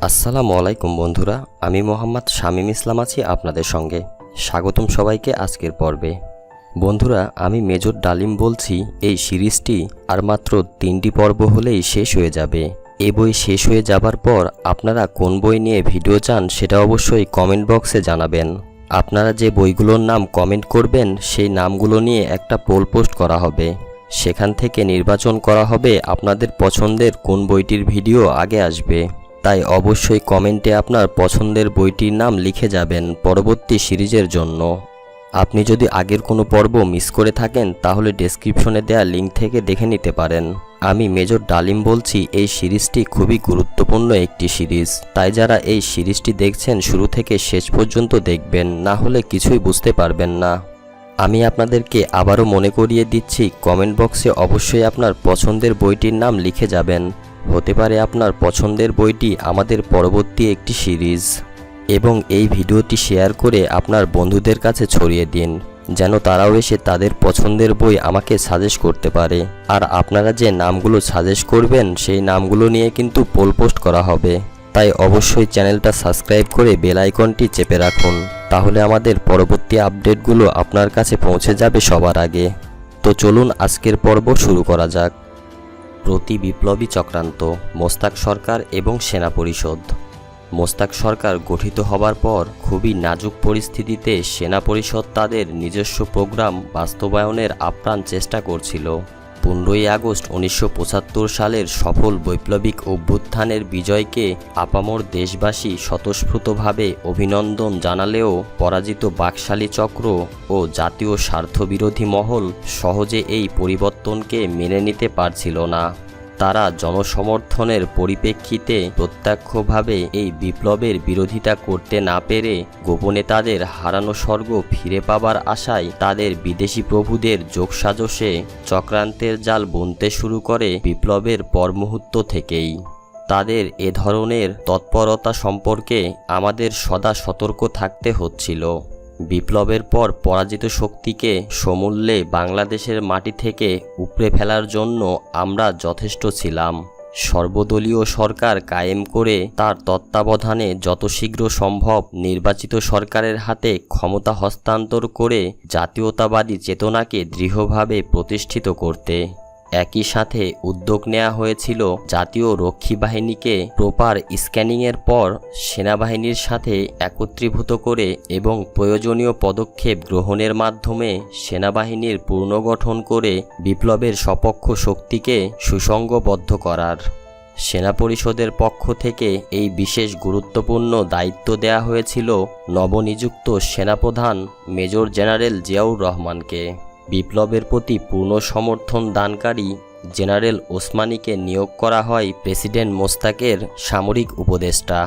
আসসালামু আলাইকুম বন্ধুরা, আমি মোহাম্মদ শামীম ইসলাম আছি আপনাদের সঙ্গে। স্বাগতম সবাইকে আজকের পর্বে। বন্ধুরা, আমি মেজর ডালিম বলছি। এই সিরিজটি আর মাত্র 3টি পর্ব হলেই শেষ হয়ে যাবে। এই বই শেষ হয়ে যাবার পর আপনারা কোন বই নিয়ে ভিডিও চান সেটা অবশ্যই কমেন্ট বক্সে জানাবেন। আপনারা যে বইগুলোর নাম কমেন্ট করবেন সেই নামগুলো নিয়ে একটা পোল পোস্ট করা হবে। সেখান থেকে নির্বাচন করা হবে আপনাদের পছন্দের কোন বইটির ভিডিও আগে আসবে। তাই অবশ্যই কমেন্টে আপনার পছন্দের বইটির নাম লিখে যাবেন পরবর্তী সিরিজের জন্য। আপনি যদি আগের কোনো পর্ব মিস করে থাকেন তাহলে ডেসক্রিপশনে দেওয়া লিঙ্ক থেকে দেখে নিতে পারেন। আমি মেজর ডালিম বলছি। এই সিরিজটি খুবই গুরুত্বপূর্ণ একটি সিরিজ, তাই যারা এই সিরিজটি দেখছেন শুরু থেকে শেষ পর্যন্ত দেখবেন, না হলে কিছুই বুঝতে পারবেন না। আমি আপনাদেরকে আবারও মনে করিয়ে দিচ্ছি, কমেন্ট বক্সে অবশ্যই আপনার পছন্দের বইটির নাম লিখে যাবেন। হতে পারে আপনার পছন্দের বইটি আমাদের পরবর্তী একটি সিরিজ। এবং এই ভিডিওটি শেয়ার করে আপনার বন্ধুদের কাছে ছড়িয়ে দিন, যেন তারাও এসে তাদের পছন্দের বই আমাকে সাজেস্ট করতে পারে। আর আপনারা যে নামগুলো সাজেস্ট করবেন সেই নামগুলো নিয়ে কিন্তু পোল পোস্ট করা হবে। তাই অবশ্যই চ্যানেলটা সাবস্ক্রাইব করে বেল আইকনটি চেপে রাখুন, তাহলে আমাদের পরবর্তী আপডেটগুলো আপনার কাছে পৌঁছে যাবে সবার আগে। তো চলুন আজকের পর্ব শুরু করা যাক। প্রতি বিপ্লবী চক্রান্ত, মোস্তাক সরকার এবং সেনা পরিষদ। মোস্তাক সরকার গঠিত হবার পর খুবই নাজুক পরিস্থিতিতে সেনা পরিষদ তাদের নিজস্ব প্রোগ্রাম বাস্তবায়নের আপ্রাণ চেষ্টা করছিল। 15ই আগস্ট 1975 সালের সফল বৈপ্লবিক অভ্যুত্থানের বিজয়কে আপামর দেশবাসী স্বতঃস্ফূর্তভাবে অভিনন্দন জানালেও পরাজিত বাকশালী চক্র ও জাতীয় স্বার্থবিরোধী মহল সহজে এই পরিবর্তনকে মেনে নিতে পারছিল না। তারা জনসমর্থনের পরিপ্রেক্ষিতে প্রত্যক্ষভাবে এই বিপ্লবের বিরোধিতা করতে না পেরে গোপনে তাদের হারানো স্বর্গ ফিরে পাবার আশায় তাদের বিদেশি প্রভুদের যোগসাজশে চক্রান্তের জাল বুনতে শুরু করে বিপ্লবের পর মুহূর্ত থেকেই। তাদের এ ধরনের তৎপরতা সম্পর্কে আমাদের সদা সতর্ক থাকতে হচ্ছিল। বিপ্লবের পর পরাজিত শক্তিকে সমূল্যে বাংলাদেশের মাটি থেকে উপড়ে ফেলার জন্য আমরা যথেষ্ট ছিলাম। সর্বদলীয় সরকার কায়েম করে তার তত্ত্বাবধানে যত শীঘ্র সম্ভব নির্বাচিত সরকারের হাতে ক্ষমতা হস্তান্তর করে জাতীয়তাবাদী চেতনাকে দৃঢ়ভাবে প্রতিষ্ঠিত করতে। একই সাথে উদ্যোগ নেওয়া হয়েছিল জাতীয় রক্ষী বাহিনীকে প্রপার স্ক্যানিংয়ের পর সেনাবাহিনীর সাথে একত্রীভূত করে এবং প্রয়োজনীয় পদক্ষেপ গ্রহণের মাধ্যমে সেনাবাহিনীর পুনর্গঠন করে বিপ্লবের সপক্ষ শক্তিকে সুসংঘবদ্ধ করার। সেনা পরিষদের পক্ষ থেকে এই বিশেষ গুরুত্বপূর্ণ দায়িত্ব দেয়া হয়েছিল নবনিযুক্ত সেনাপ্রধান মেজর জেনারেল জিয়াউর রহমানকে। বিপ্লবের প্রতি পূর্ণ সমর্থন দানকারী জেনারেল ওসমানীকে নিয়োগ করা হয় প্রেসিডেন্ট মোস্তাকের সামরিক উপদেষ্টা।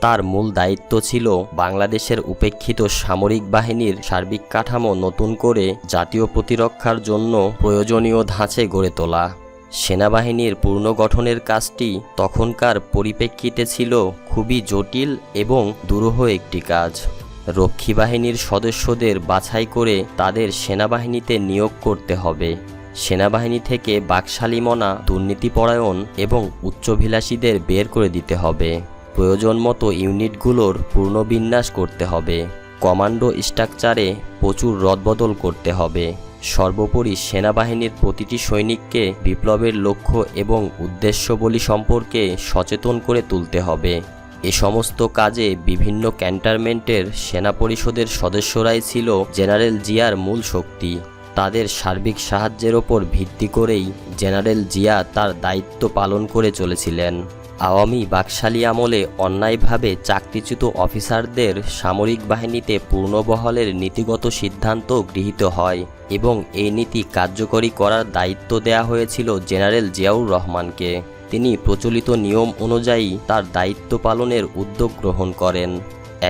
তার মূল দায়িত্ব ছিল বাংলাদেশের উপেক্ষিত সামরিক বাহিনীর সার্বিক কাঠামো নতুন করে জাতীয় প্রতিরক্ষার জন্য প্রয়োজনীয় ধাঁচে গড়ে তোলা। সেনাবাহিনীর পুনর্গঠনের কাজটি তখনকার পরিপ্রেক্ষিতে ছিল খুবই জটিল এবং দুরূহ একটি কাজ। রক্ষী বাহিনীর সদস্যদের বাছাই করে তাদের সেনাবাহিনীতে নিয়োগ করতে হবে। সেনাবাহিনী থেকে বাকশালীমনা, দুর্নীতিপরায়ণ এবং উচ্চাভিলাষীদের বের করে দিতে হবে। প্রয়োজন মতো ইউনিটগুলোর পুনর্বিন্যাস করতে হবে। কমান্ডো স্ট্রাকচারে প্রচুর রদবদল করতে হবে। সর্বোপরি সেনাবাহিনীর প্রতিটি সৈনিককে বিপ্লবের লক্ষ্য এবং উদ্দেশ্যবলী সম্পর্কে সচেতন করে তুলতে হবে। এ সমস্ত কাজে বিভিন্ন ক্যান্টনমেন্টের সেনা পরিষদের সদস্যরাই ছিল জেনারেল জিয়ার মূল শক্তি। তাদের সার্বিক সাহায্যের ওপর ভিত্তি করেই জেনারেল জিয়া তার দায়িত্ব পালন করে চলেছিলেন। আওয়ামী বাকশালী আমলে অন্যায়ভাবে চাকরিচ্যুত অফিসারদের সামরিক বাহিনীতে পূর্ণবহলের নীতিগত সিদ্ধান্ত গৃহীত হয় এবং এই নীতি কার্যকরী করার দায়িত্ব দেয়া হয়েছিল জেনারেল জিয়াউর রহমানকে। তিনি প্রচলিত নিয়ম অনুযায়ী তার দায়িত্ব পালনের উদ্যোগ গ্রহণ করেন।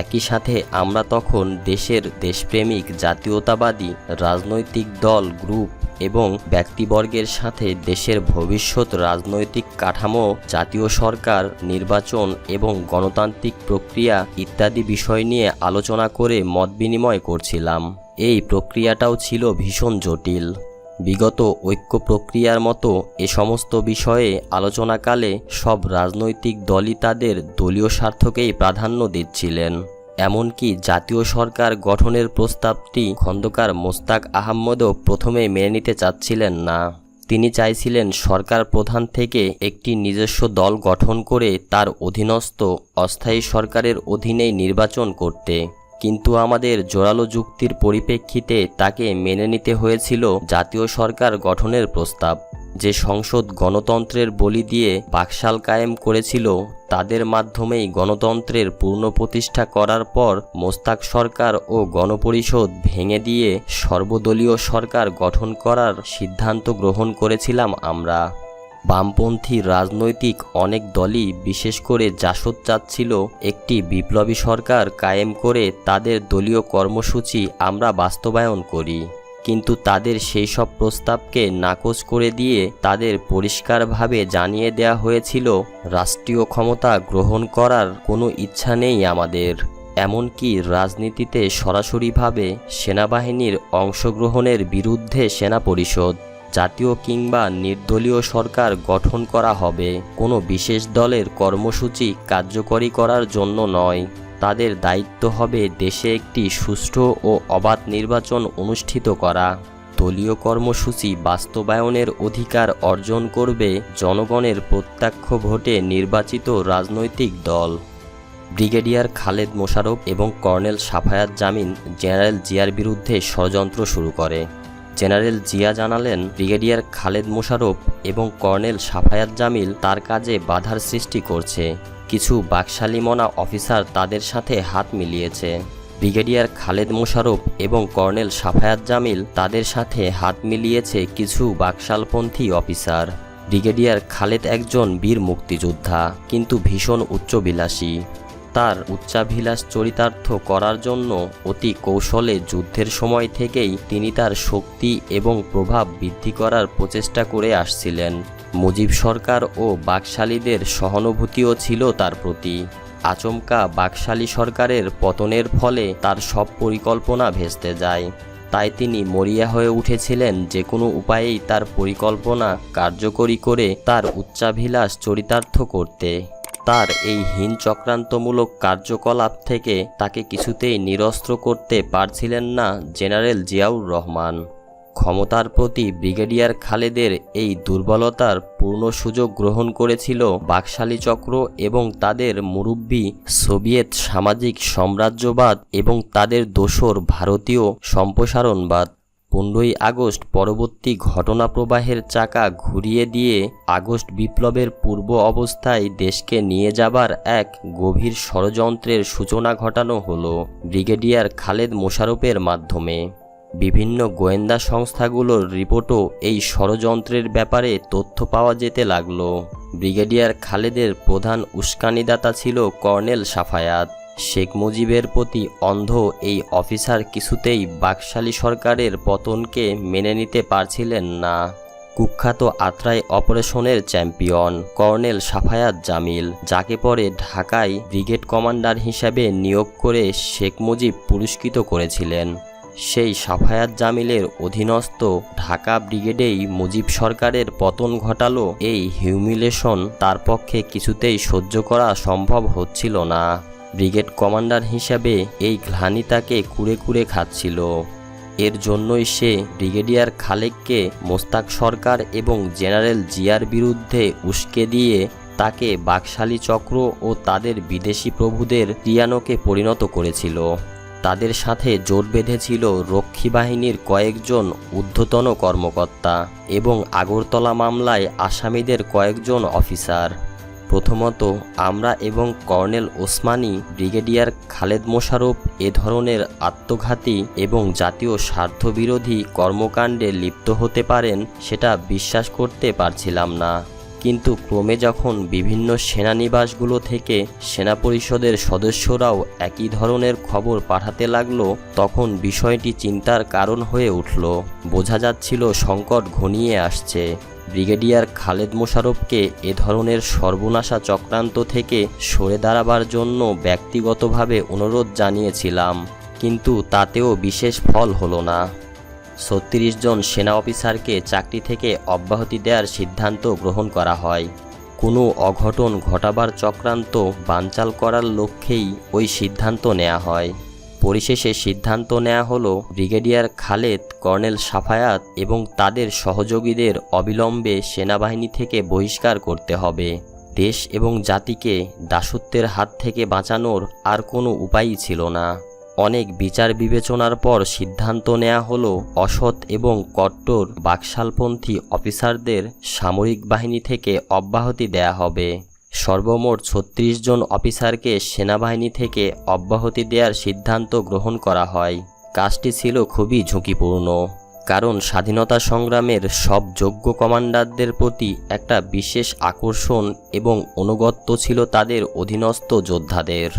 একই সাথে আমরা তখন দেশের দেশপ্রেমিক জাতীয়তাবাদী রাজনৈতিক দল, গ্রুপ এবং ব্যক্তিবর্গের সাথে দেশের ভবিষ্যৎ রাজনৈতিক কাঠামো, জাতীয় সরকার, নির্বাচন এবং গণতান্ত্রিক প্রক্রিয়া ইত্যাদি বিষয় নিয়ে আলোচনা করে মত বিনিময় করছিলাম। এই প্রক্রিয়াটাও ছিল ভীষণ জটিল। বিগত ঐক্য প্রক্রিয়ার মতো এ সমস্ত বিষয়ে আলোচনাকালে সব রাজনৈতিক দলই তাদের দলীয় স্বার্থকেই প্রাধান্য দিচ্ছিলেন। এমনকি জাতীয় সরকার গঠনের প্রস্তাবটি খন্দকার মোস্তাক আহমদও প্রথমে মেনে নিতে চাচ্ছিলেন না। তিনি চাইছিলেন সরকার প্রধান থেকে একটি নিজস্ব দল গঠন করে তার অধীনস্থ অস্থায়ী সরকারের অধীনেই নির্বাচন করতে, কিন্তু আমাদের জোরালো যুক্তির পরিপ্রেক্ষিতে তাকে মেনে নিতে হয়েছিল জাতীয় সরকার গঠনের প্রস্তাব। যে সংসদ গণতন্ত্রের বলি দিয়ে বাকশাল কায়েম করেছিল, তাদের মাধ্যমেই গণতন্ত্রের পূর্ণ প্রতিষ্ঠা করার পর মোস্তাক সরকার ও গণপরিষদ ভেঙে দিয়ে সর্বদলীয় সরকার গঠন করার সিদ্ধান্ত গ্রহণ করেছিলাম আমরা। বামপন্থী রাজনৈতিক অনেক দলই, বিশেষ করে জাসদ, চাচ্ছিল একটি বিপ্লবী সরকার কায়েম করে তাদের দলীয় কর্মসূচি আমরা বাস্তবায়ন করি, কিন্তু তাদের সেই সব প্রস্তাবকে নাকচ করে দিয়ে তাদের পরিষ্কারভাবে জানিয়ে দেয়া হয়েছিল রাষ্ট্রীয় ক্ষমতা গ্রহণ করার কোনো ইচ্ছা নেই আমাদের। এমনকি রাজনীতিতে সরাসরিভাবে সেনাবাহিনীর অংশগ্রহণের বিরুদ্ধে সেনা পরিষদ, জাতীয় কিংবা নির্দলীয় সরকার গঠন করা হবে কোনো বিশেষ দলের কর্মসূচি কার্যকরী করার জন্য নয়। তাদের দায়িত্ব হবে দেশে একটি সুষ্ঠু ও অবাধ নির্বাচন অনুষ্ঠিত করা। দলীয় কর্মসূচি বাস্তবায়নের অধিকার অর্জন করবে জনগণের প্রত্যক্ষ ভোটে নির্বাচিত রাজনৈতিক দল। ব্রিগেডিয়ার খালেদ মোশাররফ এবং কর্নেল সাফায়াত জামিল জেনারেল জিয়ার বিরুদ্ধে ষড়যন্ত্র শুরু করে। জেনারেল জিয়া জানালেন, ব্রিগেডিয়ার খালেদ মোশাররফ এবং কর্নেল সাফায়াত জামিল তার কাজে বাধার সৃষ্টি করছে। কিছু বাকশালীমনা অফিসার তাদের সাথে হাত মিলিয়েছে। ব্রিগেডিয়ার খালেদ মোশাররফ এবং কর্নেল সাফায়াত জামিল তাদের সাথে হাত মিলিয়েছে কিছু বাকশালপন্থী অফিসার। ব্রিগেডিয়ার খালেদ একজন বীর মুক্তিযোদ্ধা, কিন্তু ভীষণ উচ্চবিলাসী। তার উচ্চাভিলাষ চরিতার্থ করার জন্য অতি কৌশলে যুদ্ধের সময় থেকেই তিনি তার শক্তি এবং প্রভাব বৃদ্ধি করার প্রচেষ্টা করে আসছিলেন। মুজিব সরকার ও বাকশালীদের সহানুভূতিও ছিল তার প্রতি। আচমকা বাকশালী সরকারের পতনের ফলে তার সব পরিকল্পনা ভেস্তে যায়। তাই তিনি মরিয়া হয়ে উঠেছিলেন যে কোনো উপায়েই তার পরিকল্পনা কার্যকরী করে তার উচ্চাভিলাষ চরিতার্থ করতে। তার এই হীন চক্রান্তমূলক কার্যকলাপ থেকে তাকে কিছুতেই নিরস্ত্র করতে পারছিলেন না জেনারেল জিয়াউর রহমান। ক্ষমতার প্রতি ব্রিগেডিয়ার খালেদের এই দুর্বলতার পূর্ণ সুযোগ গ্রহণ করেছিল বাকশালী চক্র এবং তাদের মুরব্বী সোভিয়েত সামাজিক সাম্রাজ্যবাদ এবং তাদের দোসর ভারতীয় সম্প্রসারণবাদ। 15ই আগস্ট পরবর্তী ঘটনা প্রবাহের চাকা ঘুরিয়ে দিয়ে আগস্ট বিপ্লবের পূর্ব অবস্থায় দেশকে নিয়ে যাবার এক গভীর ষড়যন্ত্রের সূচনা ঘটানো হলো ব্রিগেডিয়ার খালেদ মোশাররফের মাধ্যমে। বিভিন্ন গোয়েন্দা সংস্থাগুলোর রিপোর্টও এই ষড়যন্ত্রের ব্যাপারে তথ্য পাওয়া যেতে লাগলো। ব্রিগেডিয়ার খালেদের প্রধান উস্কানিদাতা ছিল কর্নেল সাফায়াত। শেখ মুজিবের প্রতি অন্ধ এই অফিসার কিছুতেই বাকশালী সরকারের পতনকে মেনে নিতে পারছিলেন না। কুখ্যাত আত্রাই অপারেশনের চ্যাম্পিয়ন কর্নেল সাফায়াত জামিল, যাকে পরে ঢাকায় ব্রিগেড কমান্ডার হিসাবে নিয়োগ করে শেখ মুজিব পুরস্কৃত করেছিলেন, সেই সাফায়াত জামিলের অধীনস্থ ঢাকা ব্রিগেডেই মুজিব সরকারের পতন ঘটালো। এই হিউমিলেশন তার পক্ষে কিছুতেই সহ্য করা সম্ভব হচ্ছিল না। ব্রিগেড কমান্ডার হিসাবে এই গ্লানি তাকে কুরে কুরে খাচ্ছিল। এর জন্যই সে ব্রিগেডিয়ার খালেদকে মোস্তাক সরকার এবং জেনারেল জিয়ার বিরুদ্ধে উস্কে দিয়ে তাকে বাকশালী চক্র ও তাদের বিদেশি প্রভুদের ক্রিয়ানকে পরিণত করেছিল। তাদের সাথে জোট বেঁধেছিল রক্ষী বাহিনীর কয়েকজন ঊর্ধ্বতন কর্মকর্তা এবং আগরতলা মামলায় আসামিদের কয়েকজন অফিসার। প্রথমত, আমরা এবং কর্নেল ওসমানী ব্রিগেডিয়ার খালেদ মোশাররফ এ ধরনের আত্মঘাতী এবং জাতীয় স্বার্থবিরোধী কর্মকাণ্ডে লিপ্ত হতে পারেন সেটা বিশ্বাস করতে পারছিলাম না। কিন্তু ক্রমে যখন বিভিন্ন সেনানিবাসগুলো থেকে সেনা পরিষদের সদস্যরাও একই ধরনের খবর পাঠাতে লাগলো, তখন বিষয়টি চিন্তার কারণ হয়ে উঠল। বোঝা যাচ্ছিল সংকট ঘনিয়ে আসছে। ব্রিগেডিয়ার খালেদ মোশাররফকে এ ধরনের সর্বনাশা চক্রান্ত থেকে সরে দাঁড়াবার জন্য ব্যক্তিগতভাবে অনুরোধ জানিয়েছিলাম, কিন্তু তাতেও বিশেষ ফল হলো না। 36 জন সেনা অফিসারকে চাকরি থেকে অব্যাহতি দেওয়ার সিদ্ধান্ত গ্রহণ করা হয়। কোনো অঘটন ঘটাবার চক্রান্ত বানচাল করার লক্ষ্যেই ওই সিদ্ধান্ত নেওয়া হয়। পরিশেষে সিদ্ধান্ত নেওয়া হলো ব্রিগেডিয়ার খালেদ, কর্নেল সাফায়াত এবং তাদের সহযোগীদের অবিলম্বে সেনাবাহিনী থেকে বহিষ্কার করতে হবে। দেশ এবং জাতিকে দাসত্বের হাত থেকে বাঁচানোর আর কোনো উপায়ই ছিল না। অনেক বিচার বিবেচনার পর সিদ্ধান্ত নেওয়া হলো অসৎ এবং কট্টর বাকশালপন্থী অফিসারদের সামরিক বাহিনী থেকে অব্যাহতি দেয়া হবে। সর্বমোট 36 জন অফিসারকে সেনাবাহিনী থেকে অব্যাহতি দেওয়ার সিদ্ধান্ত গ্রহণ করা হয়। কাজটি ছিল খুবই ঝুঁকিপূর্ণ, কারণ স্বাধীনতা সংগ্রামের সব যোগ্য কমান্ডারদের প্রতি একটা বিশেষ আকর্ষণ এবং অনুগত্য ছিল তাদের অধীনস্থ যোদ্ধাদের।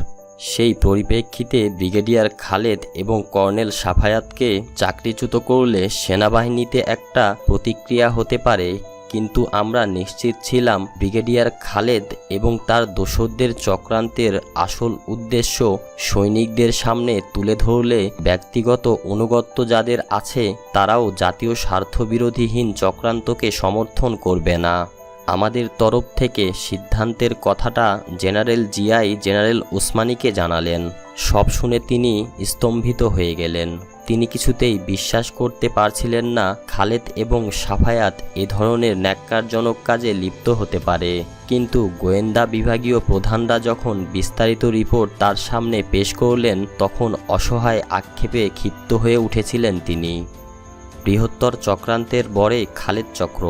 সেই পরিপ্রেক্ষিতে ব্রিগেডিয়ার খালেদ এবং কর্নেল সাফায়াতকে চাকরিচ্যুত করলে সেনাবাহিনীতে একটা প্রতিক্রিয়া হতে পারে, কিন্তু আমরা নিশ্চিত ছিলাম ব্রিগেডিয়ার খালেদ এবং তার দোসরদের চক্রান্তের আসল উদ্দেশ্য সৈনিকদের সামনে তুলে ধরলে ব্যক্তিগত অনুগত্য যাদের আছে তারাও জাতীয় স্বার্থবিরোধীহীন চক্রান্তকে সমর্থন করবে না। আমাদের তরফ থেকে সিদ্ধান্তের কথাটা জেনারেল জিয়াই জেনারেল ওসমানীকে জানালেন। সব শুনে তিনি স্তম্ভিত হয়ে গেলেন। তিনি কিছুতেই বিশ্বাস করতে পারছিলেন না খালেদ এবং সাফায়াত এ ধরনের ন্যাক্কারজনক কাজে লিপ্ত হতে পারে। কিন্তু গোয়েন্দা বিভাগীয় প্রধানরা যখন বিস্তারিত রিপোর্ট তার সামনে পেশ করলেন, তখন অসহায় আক্ষেপে ক্ষিপ্ত হয়ে উঠেছিলেন তিনি। বৃহত্তর চক্রান্তের বরে খালেদ চক্র।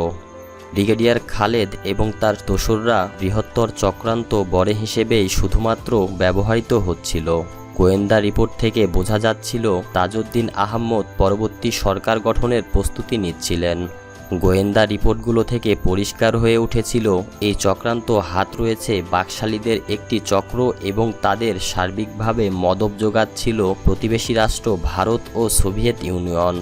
ব্রিগেডিয়ার খালেদ এবং তার দোসররা বৃহত্তর চক্রান্ত বরে হিসেবেই শুধুমাত্র ব্যবহৃত হচ্ছিল। গোয়েন্দা রিপোর্ট থেকে বোঝা যাচ্ছিল তাজউদ্দিন আহমদ পরবর্তী সরকার গঠনের প্রস্তুতি নিচ্ছিলেন। গোয়েন্দা রিপোর্টগুলো থেকে পরিষ্কার হয়ে উঠেছিল এই চক্রান্ত হাত রয়েছে বাকশালীদের একটি চক্র এবং তাদের সার্বিকভাবে মদত যোগাচ্ছিল প্রতিবেশী রাষ্ট্র ভারত ও সোভিয়েত ইউনিয়ন।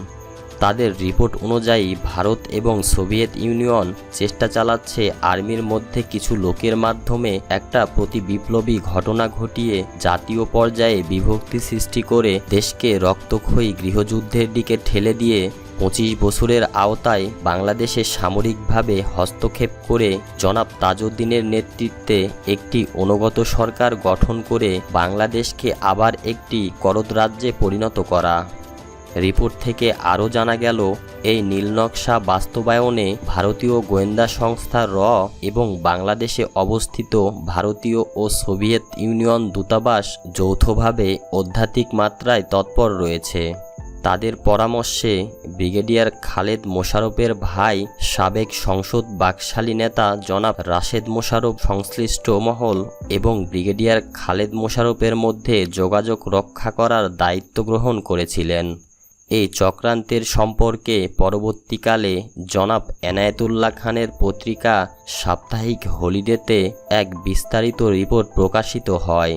তাদের রিপোর্ট অনুযায়ী ভারত এবং সোভিয়েত ইউনিয়ন চেষ্টা চালাচ্ছে আর্মির মধ্যে কিছু লোকের মাধ্যমে একটা প্রতিবিপ্লবী ঘটনা ঘটিয়ে জাতীয় পর্যায়ে বিভক্তি সৃষ্টি করে দেশকে রক্তক্ষয়ী গৃহযুদ্ধের দিকে ঠেলে দিয়ে 25 বছরের আওতায় বাংলাদেশে সামরিকভাবে হস্তক্ষেপ করে জনাব তাজউদ্দিনের নেতৃত্বে একটি অনুগত সরকার গঠন করে বাংলাদেশকে আবার একটি করদ রাজ্যে পরিণত করা। রিপোর্ট থেকে আরও জানা গেল এই নীলনকশা বাস্তবায়নে ভারতীয় গোয়েন্দা সংস্থা র এবং বাংলাদেশে অবস্থিত ভারতীয় ও সোভিয়েত ইউনিয়ন দূতাবাস যৌথভাবে আধ্যাত্মিক মাত্রায় তৎপর রয়েছে। তাদের পরামর্শে ব্রিগেডিয়ার খালেদ মোশাররফের ভাই সাবেক সংসদ বাকশালী নেতা জনাব রাশেদ মোশাররফ সংশ্লিষ্ট মহল এবং ব্রিগেডিয়ার খালেদ মোশাররফের মধ্যে যোগাযোগ রক্ষা করার দায়িত্ব গ্রহণ করেছিলেন। এই চক্রান্তের সম্পর্কে পরবর্তীকালে জনাব এনায়েতুল্লাহ খানের পত্রিকা সাপ্তাহিক হলিডেতে এক বিস্তারিত রিপোর্ট প্রকাশিত হয়।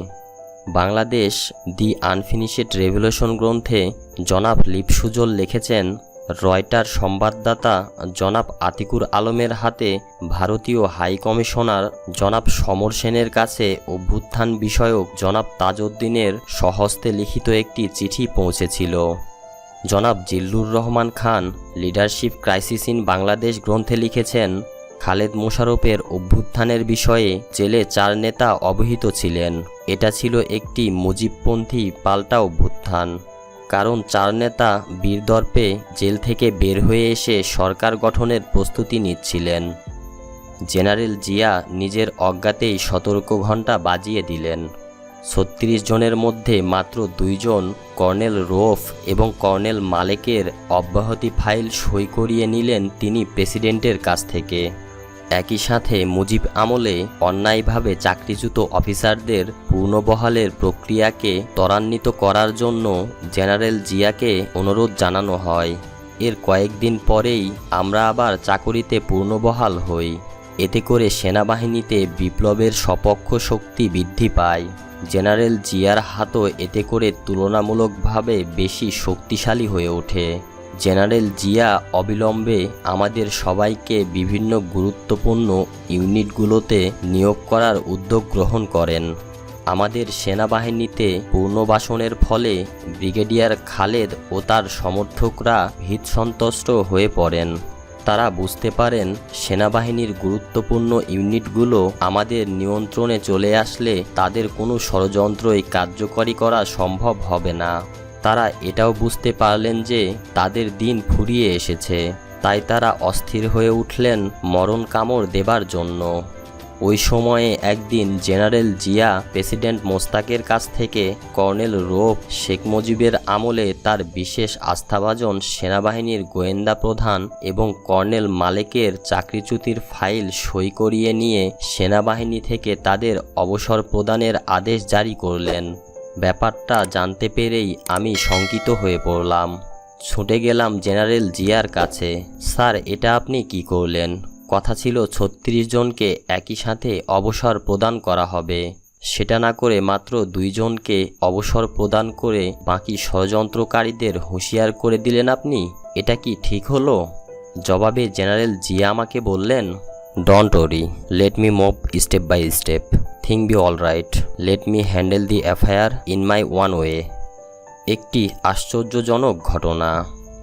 বাংলাদেশ দি আনফিনিশেড রেভলিউশন গ্রন্থে জনাব লিপসুজল লিখেছেন, রয়টার সংবাদদাতা জনাব আতিকুর আলমের হাতে ভারতীয় হাইকমিশনার জনাব সমর সেনের কাছে অভ্যুত্থান বিষয়ক জনাব তাজউদ্দিনের স্বহস্তে লিখিত একটি চিঠি পৌঁছেছিল। জনাব Zillur Rahman Khan leadership crisis in Bangladesh গ্রন্থে লিখেছেন, খালেদ মোশাররফের অভ্যুত্থানের বিষয়ে জেলে 4 নেতা অবহিত ছিলেন। এটা ছিল একটি মুজিবপন্থী পাল্টা অভ্যুত্থান, কারণ 4 নেতা বীরদর্পে জেল থেকে বের হয়ে এসে সরকার গঠনের প্রস্তুতি নিচ্ছিলেন। জেনারেল জিয়া নিজের অজ্ঞাতেই সতর্ক ঘণ্টা বাজিয়ে দিলেন। 36 জনের মধ্যে মাত্র 2 জন কর্নেল রৌফ এবং কর্নেল মালেকের অব্যাহতি ফাইল সই করিয়ে নিলেন তিনি প্রেসিডেন্টের কাছ থেকে। একই সাথে মুজিব আমলে অন্যায়ভাবে চাকরিচ্যুত অফিসারদের পুনর্বহালের প্রক্রিয়াকে ত্বরান্বিত করার জন্য জেনারেল জিয়াকে অনুরোধ জানানো হয়। এর কয়েকদিন পরেই আমরা আবার চাকরিতে পুনর্বহাল হই। এতে করে সেনাবাহিনীতে বিপ্লবের সপক্ষ শক্তি বৃদ্ধি পায়। জেনারেল জিয়ার হাতও এতে করে তুলনামূলকভাবে বেশি শক্তিশালী হয়ে ওঠে। জেনারেল জিয়া অবিলম্বে আমাদের সবাইকে বিভিন্ন গুরুত্বপূর্ণ ইউনিটগুলোতে নিয়োগ করার উদ্যোগ গ্রহণ করেন। আমাদের সেনাবাহিনীতে পুনর্বাসনের ফলে ব্রিগেডিয়ার খালেদ ও তার সমর্থকরা ভীতসন্ত্রস্ত হয়ে পড়েন। তারা বুঝতে পারেন সেনাবাহিনীর গুরুত্বপূর্ণ ইউনিটগুলো আমাদের নিয়ন্ত্রণে চলে আসলে তাদের কোনো ষড়যন্ত্রই কার্যকরী করা সম্ভব হবে না। তারা এটাও বুঝতে পারলেন যে তাদের দিন ফুরিয়ে এসেছে, তাই তারা অস্থির হয়ে উঠলেন মরণ কামড় দেবার জন্য। ওই সময়ে একদিন জেনারেল জিয়া প্রেসিডেন্ট মোস্তাকের কাছ থেকে কর্নেল রৌফ শেখ মুজিবের আমলে তার বিশেষ আস্থাভাজন সেনাবাহিনীর গোয়েন্দা প্রধান এবং কর্নেল মালেকের চাকরিচ্যুতির ফাইল সই করিয়ে নিয়ে সেনাবাহিনী থেকে তাদের অবসর প্রদানের আদেশ জারি করলেন। ব্যাপারটা জানতে পেরেই আমি শঙ্কিত হয়ে পড়লাম। ছুটে গেলাম জেনারেল জিয়ার কাছে। স্যার, এটা আপনি কি করলেন? কথা ছিল ৩৬ জনকে একই সাথে অবসর প্রদান করা হবে, সেটা না করে মাত্র ২ জনকে অবসর প্রদান করে বাকি ষড়যন্ত্রকারীদের হুঁশিয়ার করে দিলেন আপনি। এটা কি ঠিক হলো? জবাবে জেনারেল জিয়া আমাকে বললেন, don't worry, let me move step by step, thing be all right, let me handle the affair in my own way. একটি আশ্চর্যজনক ঘটনা।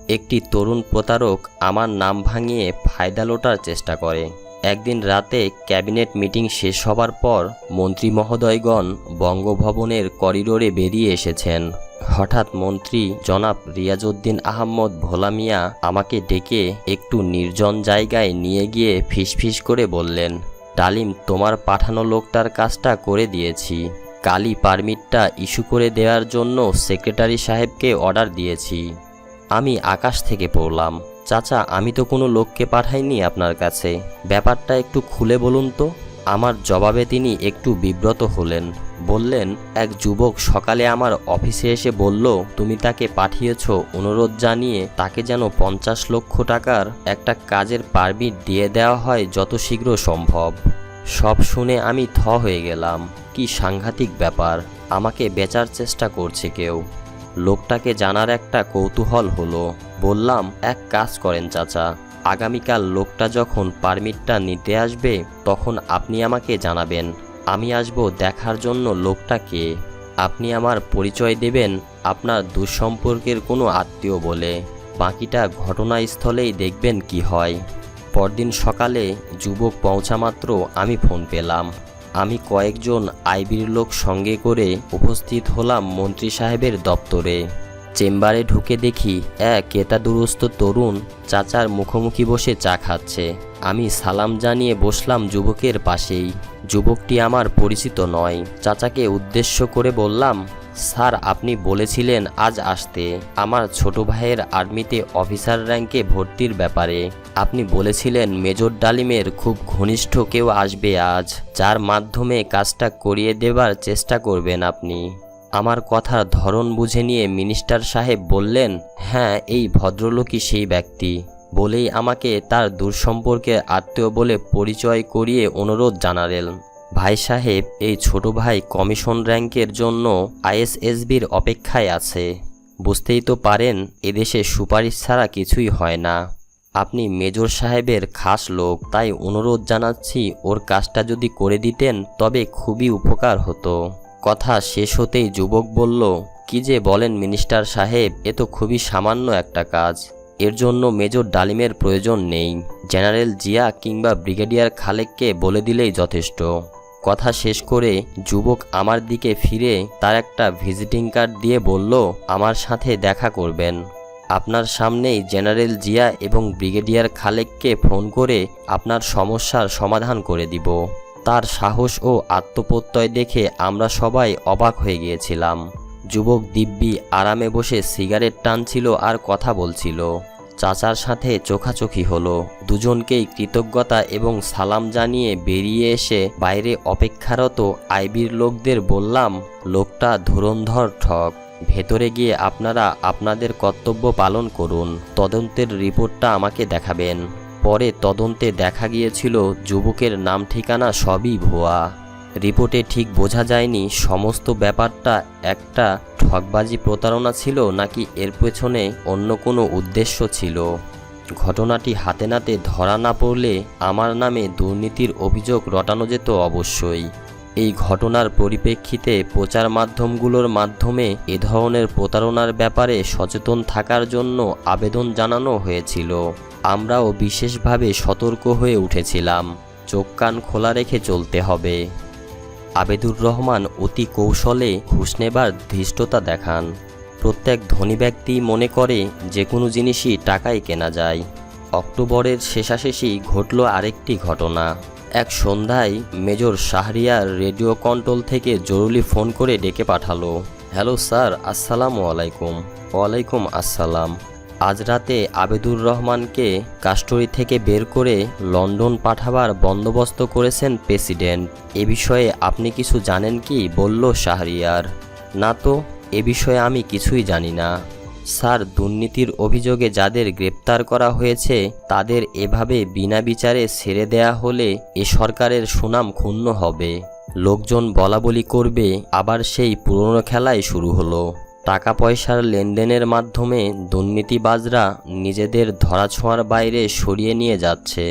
একটি তরুণ প্রতারক আমার নাম ভাঙিয়ে ফায়দা লোটার চেষ্টা করে। একদিন রাতে ক্যাবিনেট মিটিং শেষ হবার পর মন্ত্রী মহোদয়গণ বঙ্গভবনের করিডোরে বেরিয়ে এসেছেন। হঠাৎ মন্ত্রী জনাব রিয়াজউদ্দিন আহমদ ভোলা মিয়া আমাকে ডেকে একটু নির্জন জায়গায় নিয়ে গিয়ে ফিসফিস করে বললেন, ডালিম, তোমার পাঠানো লোকটার কাজটা করে দিয়েছি। কালই পারমিটটা ইস্যু করে দেওয়ার জন্য সেক্রেটারি সাহেবকে অর্ডার দিয়েছি। আমি আকাশ থেকে পড়লাম, চাচা, আমি তো কোনো লোককে পাঠাইনি আপনার কাছে, ব্যাপারটা একটু খুলে বলুন তো। আমার জবাবে তিনি একটু বিব্রত হলেন। বললেন, এক যুবক সকালে আমার অফিসে এসে বলল তুমি তাকে পাঠিয়েছ অনুরোধ জানিয়ে তাকে যেন ৫০ লক্ষ টাকার একটা কাজের পারমিট দিয়ে দেওয়া হয় যত শীঘ্র সম্ভব। সব শুনে আমি থ হয়ে গেলাম। কি সাংঘাতিক ব্যাপার! আমাকে বেচার চেষ্টা করছে কেউ। লোকটাকে জানার একটা কৌতূহল হলো। বললাম, এক কাজ করেন চাচা, আগামীকাল লোকটা যখন পারমিটটা নিতে আসবে তখন আপনি আমাকে জানাবেন। আমি আসব দেখার জন্য লোকটা কে। আপনি আমার পরিচয় দেবেন আপনার দুঃসম্পর্কের কোনো আত্মীয় বলে। বাকিটা ঘটনাস্থলেই দেখবেন কি হয়। পরদিন সকালে যুবক পৌঁছামাত্র আমি ফোন পেলাম। আমি কয়েকজন আইবির লোক সঙ্গে করে উপস্থিত হলাম মন্ত্রী সাহেবের দপ্তরে। চেম্বারে ঢুকে দেখি এক কেতাদুরস্ত তরুণ চাচার মুখোমুখি বসে চা খাচ্ছে। আমি সালাম জানিয়ে বসলাম যুবকের পাশেই। যুবকটি আমার পরিচিত নয়। চাচাকে উদ্দেশ্য করে বললাম, স্যার, আপনি বলেছিলেন আজ আসতে আমার ছোট ভাইয়ের আর্মিতে অফিসার র্যাঙ্কে ভর্তির ব্যাপারে। আপনি বলেছিলেন মেজর ডালিমের খুব ঘনিষ্ঠ কেউ আসবে আজ, যার মাধ্যমে কাজটা করিয়ে দেবার চেষ্টা করবেন আপনি। আমার কথার ধরন বুঝে নিয়ে মিনিস্টার সাহেব বললেন, হ্যাঁ, এই ভদ্রলোকই সেই ব্যক্তি। বলেই আমাকে তার দূরসম্পর্কের আত্মীয় বলে পরিচয় করিয়ে অনুরোধ জানালেন। ভাই সাহেব, এই ছোট ভাই কমিশন র্যাঙ্কের জন্য আইএসএসবির অপেক্ষায় আছে। বুঝতেই তো পারেন এদেশে সুপারিশ ছাড়া কিছুই হয় না। আপনি মেজর সাহেবের খাস লোক, তাই অনুরোধ জানাচ্ছি ওর কাজটা যদি করে দিতেন তবে খুবই উপকার হতো। কথা শেষ হতেই যুবক বলল, কি যে বলেন মিনিস্টার সাহেব, এ তো খুবই সামান্য একটা কাজ। এর জন্য মেজর ডালিমের প্রয়োজন নেই। জেনারেল জিয়া কিংবা ব্রিগেডিয়ার খালেককে বলে দিলেই যথেষ্ট। কথা শেষ করে যুবক আমার দিকে ফিরে তার একটা ভিজিটিং কার্ড দিয়ে বলল, আমার সাথে দেখা করবেন। আপনার সামনেই জেনারেল জিয়া এবং ব্রিগেডিয়ার খালেককে ফোন করে আপনার সমস্যার সমাধান করে দিব। তার সাহস ও আত্মপ্রত্যয় দেখে আমরা সবাই অবাক হয়ে গিয়েছিলাম। যুবক দিব্যি আরামে বসে সিগারেট টানছিল আর কথা বলছিল। চাচার সাথে চোখাচোখি হলো। দুজনকেই কৃতজ্ঞতা এবং সালাম জানিয়ে বেরিয়ে এসে বাইরে অপেক্ষারত আইবির লোকদের বললাম, লোকটা ধুরন্ধর ঠক। ভেতরে গিয়ে আপনারা আপনাদের কর্তব্য পালন করুন। তদন্তের রিপোর্টটা আমাকে দেখাবেন। পরে তদন্তে দেখা গিয়েছিল যুবকের নাম ঠিকানা সবই ভুয়া। রিপোর্টে ঠিক বোঝা যায়নি সমস্ত ব্যাপারটা একটা ঠকবাজি প্রতারণা ছিল নাকি এর পেছনে অন্য কোনো উদ্দেশ্য ছিল। ঘটনাটি হাতে নাতে ধরা না পড়লে আমার নামে দুর্নীতির অভিযোগ রটানো যেত অবশ্যই। এই ঘটনার পরিপ্রেক্ষিতে প্রচার মাধ্যমগুলোর মাধ্যমে এ ধরনের প্রতারণার ব্যাপারে সচেতন থাকার জন্য আবেদন জানানো হয়েছিল। আমরাও বিশেষভাবে সতর্ক হয়ে উঠেছিলাম। চোখ কান খোলা রেখে চলতে হবে। আবেদুর রহমান অতি কৌশলে ঘুষ নেবার ধৃষ্টতা দেখান। প্রত্যেক ধনী ব্যক্তি মনে করে যে কোনো জিনিসই টাকায় কেনা যায়। অক্টোবরের শেষাশেষি ঘটল আরেকটি ঘটনা। এক সন্ধ্যায় মেজর শাহরিয়ার রেডিও কন্ট্রোল থেকে জরুরি ফোন করে ডেকে পাঠালো। হ্যালো স্যার, আসসালামু আলাইকুম। ওয়ালাইকুম আসসালাম। আজ রাতে আবেদুর রহমানকে কাস্টরি থেকে বের করে লন্ডন পাঠাবার বন্দোবস্ত করেছেন প্রেসিডেন্ট। এ বিষয়ে আপনি কিছু জানেন কি? বলল শাহরিয়ার। না তো, এ বিষয়ে আমি কিছুই জানি না স্যার। দুর্নীতির অভিযোগে যাদের গ্রেপ্তার করা হয়েছে তাদের এভাবে বিনা বিচারে ছেড়ে দেয়া হলে এ সরকারের সুনাম ক্ষুণ্ণ হবে। লোকজন বলাবলি করবে, আবার সেই পুরনো খেলাই শুরু হলো। টাকা পয়সার লেনদেনের মাধ্যমে দুর্নীতিবাজরা নিজেদের ধরাছোঁয়ার বাইরে সরিয়ে নিয়ে যাচ্ছে।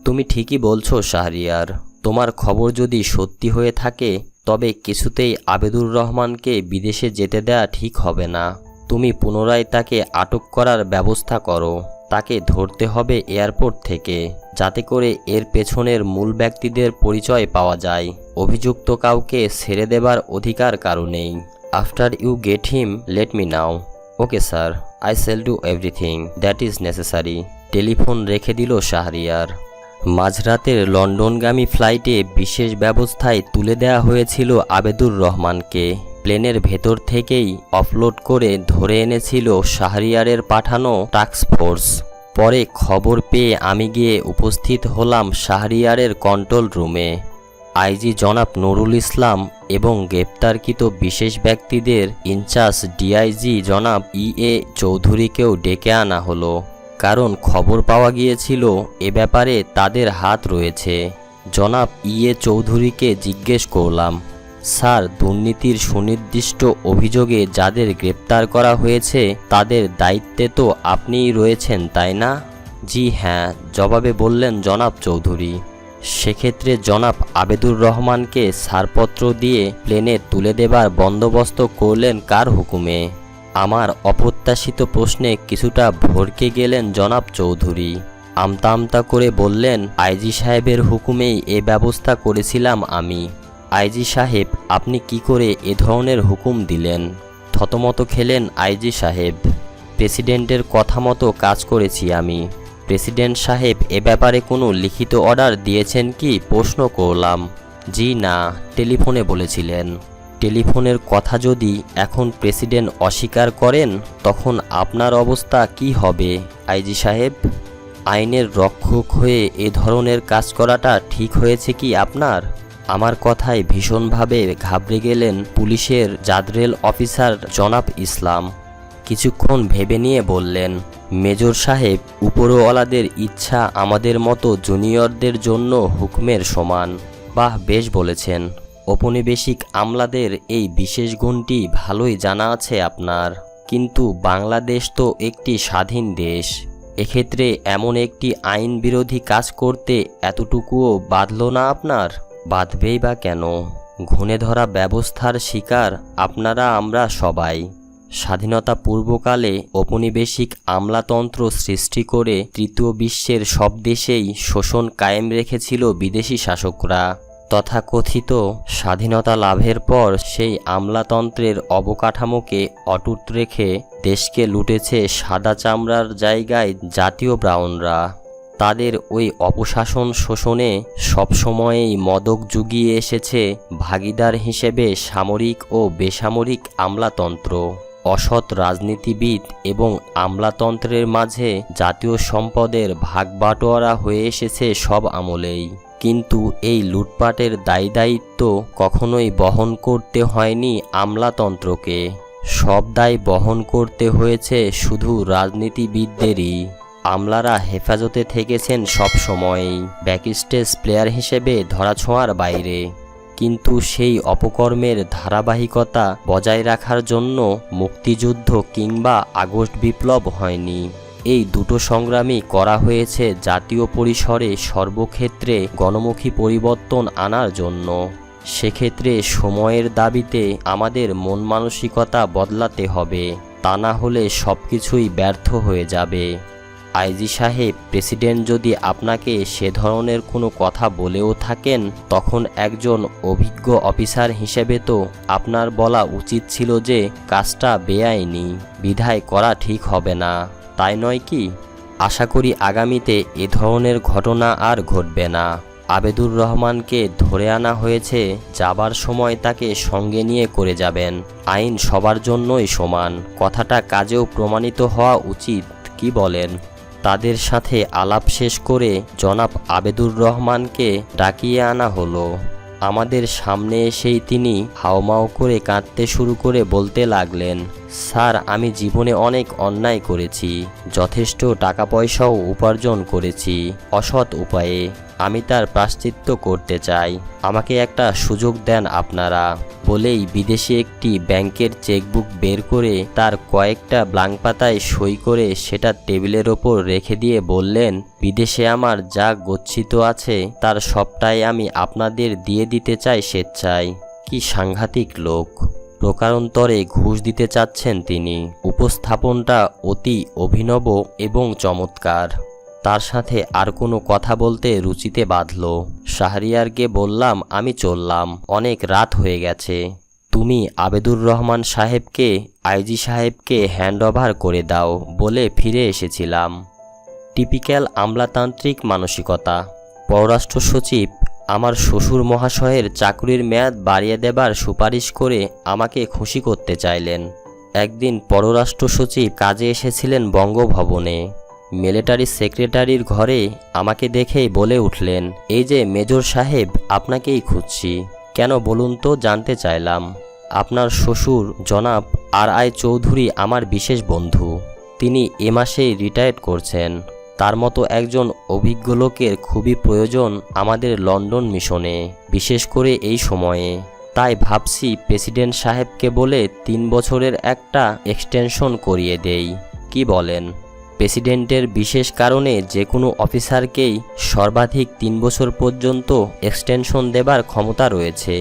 তুমি ঠিকই বলছো শাহরিয়ার। তোমার খবর যদি সত্যি হয়ে থাকে তবে কিছুতেই আবেদুর রহমানকে বিদেশে যেতে দেয়া ঠিক হবে না। তুমি পুনরায় তাকে আটক করার ব্যবস্থা করো। তাকে ধরতে হবে এয়ারপোর্ট থেকে, যাতে করে এর পেছনের মূল ব্যক্তিদের পরিচয় পাওয়া যায়। অভিযুক্ত কাউকে ছেড়ে দেবার অধিকার কারো নেই। After you get him let me now. Okay sir, I shall do everything that is necessary. Telephone রেখে দিল শাহরিয়ার। মাঝরাতের লন্ডনগামী ফ্লাইটে বিশেষ ব্যবস্থায় তুলে দেয়া হয়েছিল আবেদুর রহমানকে। প্লেনের ভেতর থেকেই অফলোড করে ধরে এনেছিল শাহরিয়ারের পাঠানো টাস্ক ফোর্স। পরে খবর পেয়ে আমি গিয়ে উপস্থিত হলাম শাহরিয়ারের কন্ট্রোল রুমে। আইজি জনাব নুরুল ইসলাম এবং গ্রেপ্তারকৃত বিশেষ ব্যক্তিদের ইনচার্জ ডিআইজি জনাব ইএ চৌধুরীকেও ডেকে আনা হলো, কারণ খবর পাওয়া গিয়েছিল এ ব্যাপারে তাদের হাত রয়েছে। জনাব ইএ চৌধুরীকে জিজ্ঞেস করলাম, স্যার, দুর্নীতির সুনির্দিষ্ট অভিযোগে যাদের গ্রেপ্তার করা হয়েছে তাদের দায়িত্বে তো আপনিই রয়েছেন, তাই না? জি হ্যাঁ, জবাবে বললেন জনাব চৌধুরী। সেক্ষেত্রে জনাব আবেদুর রহমানকে ছাড়পত্র দিয়ে প্লেনে তুলে দেবার বন্দোবস্ত করলেন কার হুকুমে? আমার অপ্রত্যাশিত প্রশ্নে কিছুটা ভড়কে গেলেন জনাব চৌধুরী। আমতা আমতা করে বললেন, আইজি সাহেবের হুকুমেই এ ব্যবস্থা করেছিলাম আমি। আইজি সাহেব, আপনি কি করে এ ধরনের হুকুম দিলেন? থতমত খেলেন আইজি সাহেব। প্রেসিডেন্টের কথা মতো কাজ করেছি আমি। প্রেসিডেন্ট সাহেব এ ব্যাপারে কোনো লিখিত অর্ডার দিয়েছেন কি? প্রশ্ন করলাম। জি না, টেলিফোনে বলেছিলেন। টেলিফোনের কথা যদি এখন প্রেসিডেন্ট অস্বীকার করেন তখন আপনার অবস্থা কি হবে আইজি সাহেব? আইনের রক্ষক হয়ে এ ধরনের কাজ করাটা ঠিক হয়েছে কি আপনার? আমার কথায় ভীষণভাবে ঘাবড়ে গেলেন পুলিশের জাদরেল অফিসার জনাব ইসলাম। কিছুক্ষণ ভেবে নিয়ে বললেন, মেজর সাহেব, উপরওয়ালাদের ইচ্ছা আমাদের মতো জুনিয়রদের জন্য হুকুমের সমান। বাহ, বেশ বলেছেন। ঔপনিবেশিক আমলাদের এই বিশেষ গুণটি ভালোই জানা আছে আপনার। কিন্তু বাংলাদেশ তো একটি স্বাধীন দেশ। এক্ষেত্রে এমন একটি আইন বিরোধী কাজ করতে এতটুকুও বাধল না আপনার? বাধবেই বা কেন? ঘুণে ধরা ব্যবস্থার শিকার আপনারা আমরা সবাই। স্বাধীনতা পূর্বকালে ঔপনিবেশিক আমলাতন্ত্র সৃষ্টি করে তৃতীয় বিশ্বের সব দেশেই শোষণ কায়েম রেখেছিল বিদেশি শাসকরা। তথাকথিত স্বাধীনতা লাভের পর সেই আমলাতন্ত্রের অবকাঠামোকে অটুট রেখে দেশকে লুটেছে সাদা চামড়ার জায়গায় জাতীয় ব্রাউনরা। তাদের ওই অপশাসন শোষণে সবসময়েই মদক জুগিয়ে এসেছে ভাগীদার হিসেবে সামরিক ও বেসামরিক আমলাতন্ত্র। অসৎ রাজনীতিবিদ এবং আমলাতন্ত্রের মাঝে জাতীয় সম্পদের ভাগবাটোয়ারা হয়ে এসেছে সব আমলেই। কিন্তু এই লুটপাটের দায়িত্ব কখনোই বহন করতে হয়নি আমলাতন্ত্রকে। সব দায় বহন করতে হয়েছে শুধু রাজনীতিবিদদেরই। আমলারা হেফাজতে থেকেছেন সব সময়ই, ব্যাকস্টেজ প্লেয়ার হিসেবে ধরাছোঁয়ার বাইরে। কিন্তু সেই অপকর্মের ধারাবাহিকতা বজায় রাখার জন্য মুক্তিযুদ্ধ কিংবা আগস্ট বিপ্লব হয়নি। এই দুটো সংগ্রামই করা হয়েছে জাতীয় পরিসরে সর্বক্ষেত্রে গণমুখী পরিবর্তন আনার জন্য। সেক্ষেত্রে সময়ের দাবিতে আমাদের মন মানসিকতা বদলাতে হবে, তা না হলে সব কিছুই ব্যর্থ হয়ে যাবে। আইজি সাহেব, প্রেসিডেন্ট যদি আপনাকে সে ধরনের কোনো কথা বলেও থাকেন, তখন একজন অভিজ্ঞ অফিসার হিসেবে তো আপনার বলা উচিত ছিল যে কাজটা বেআইনি, বিধায় করা ঠিক হবে না, তাই নয় কি? আশা করি আগামীতে এ ধরনের ঘটনা আর ঘটবে না। আবেদুর রহমানকে ধরে আনা হয়েছে, যাবার সময় তাকে সঙ্গে নিয়ে করে যাবেন। আইন সবার জন্যই সমান, কথাটা কাজেও প্রমাণিত হওয়া উচিত, কি বলেন? তাদের সাথে আলাপ শেষ করে জনাব আবেদুর রহমানকে ডাকিয়ে আনা হলো। আমাদের সামনে এসেই তিনি হাউমাউ করে কাঁদতে শুরু করে বলতে লাগলেন, স্যার, আমি জীবনে অনেক অন্যায় করেছি, যথেষ্ট টাকা পয়সাও উপার্জন করেছি অসৎ উপায়ে। আমি তার প্রায়শ্চিত্ত করতে চাই, আমাকে একটা সুযোগ দেন আপনারা। বলেই বিদেশি একটি ব্যাংকের চেকবুক বের করে তার কয়েকটা ব্ল্যাঙ্ক পাতায় সই করে সেটা টেবিলের ওপর রেখে দিয়ে বললেন, বিদেশে আমার যা গচ্ছিত আছে তার সবটাই আমি আপনাদের দিয়ে দিতে চাই স্বেচ্ছায়। কি সাংঘাতিক লোক! প্রকারান্তরে ঘুষ দিতে চাচ্ছেন তিনি। উপস্থাপনটা অতি অভিনব এবং চমৎকার। তার সাথে আর কোনো কথা বলতে রুচিতে বাঁধল। শাহরিয়ারকে বললাম, আমি চললাম, অনেক রাত হয়ে গেছে। তুমি আবেদুর রহমান সাহেবকে আইজি সাহেবকে হ্যান্ডওভার করে দাও বলে ফিরে এসেছিলাম। টিপিক্যাল আমলাতান্ত্রিক মানসিকতা। পররাষ্ট্র সচিব আমার শ্বশুর মহাশয়ের চাকরির মেয়াদ বাড়িয়ে দেবার সুপারিশ করে আমাকে খুশি করতে চাইলেন। একদিন পররাষ্ট্র সচিব কাজে এসেছিলেন বঙ্গভবনে। মিলিটারি সেক্রেটারির ঘরে আমাকে দেখেই বলে উঠলেন, এই যে মেজর সাহেব, আপনাকেই খুঁজছি। কেন বলুন তো? জানতে চাইলাম। আপনার শ্বশুর জনাব আর চৌধুরী আমার বিশেষ বন্ধু, তিনি এ মাসেই রিটায়ার করছেন। তার মতো একজন অভিজ্ঞ লোকের খুবই প্রয়োজন আমাদের লন্ডন মিশনে, বিশেষ করে এই সময়ে। তাই ভাবছি প্রেসিডেন্ট সাহেবকে বলে 3 বছরের একটা এক্সটেনশন করিয়ে দেই, কি বলেন? প্রেসিডেন্টের বিশেষ কারণে যে কোনো অফিসারকেই সর্বাধিক 3 বছর পর্যন্ত এক্সটেনশন দেবার ক্ষমতা রয়েছে।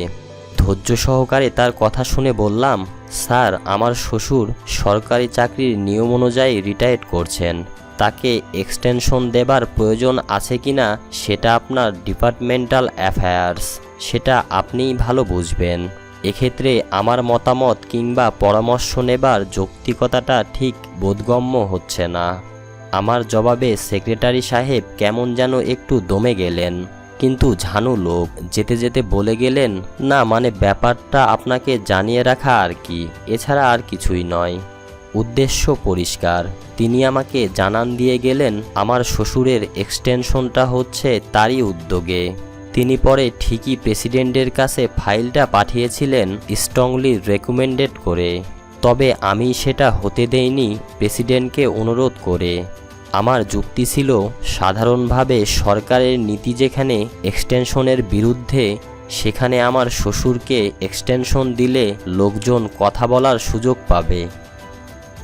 ধৈর্য সহকারে তার কথা শুনে বললাম, স্যার, আমার শ্বশুর সরকারি চাকরির নিয়ম অনুযায়ী রিটায়ার করছেন, তাকে এক্সটেনশন দেবার প্রয়োজন আছে কিনা সেটা আপনার ডিপার্টমেন্টাল অ্যাফেয়ার্স, সেটা আপনিই ভালো বুঝবেন। এক্ষেত্রে আমার মতামত কিংবা পরামর্শ নেবার যৌক্তিকতাটা ঠিক বোধগম্য হচ্ছে না। আমার জবাবে সেক্রেটারি সাহেব কেমন যেন একটু দমে গেলেন, কিন্তু ঝানু লোক, যেতে যেতে বলে গেলেন, না মানে ব্যাপারটা আপনাকে জানিয়ে রাখা আর কি, এছাড়া আর কিছুই নয়। উদ্দেশ্য পরিষ্কার। তিনি আমাকে জানান দিয়ে গেলেন আমার শ্বশুরের এক্সটেনশনটা হচ্ছে তারই উদ্যোগে। তিনি পরে ঠিকই প্রেসিডেন্টের কাছে ফাইলটা পাঠিয়েছিলেন স্ট্রংলি রেকমেন্ডেড করে, তবে আমি সেটা হতে দেইনি প্রেসিডেন্টকে অনুরোধ করে। আমার যুক্তি ছিল, সাধারণভাবে সরকারের নীতি যেখানে এক্সটেনশনের বিরুদ্ধে, সেখানে আমার শ্বশুরকে এক্সটেনশন দিলে লোকজন কথা বলার সুযোগ পাবে।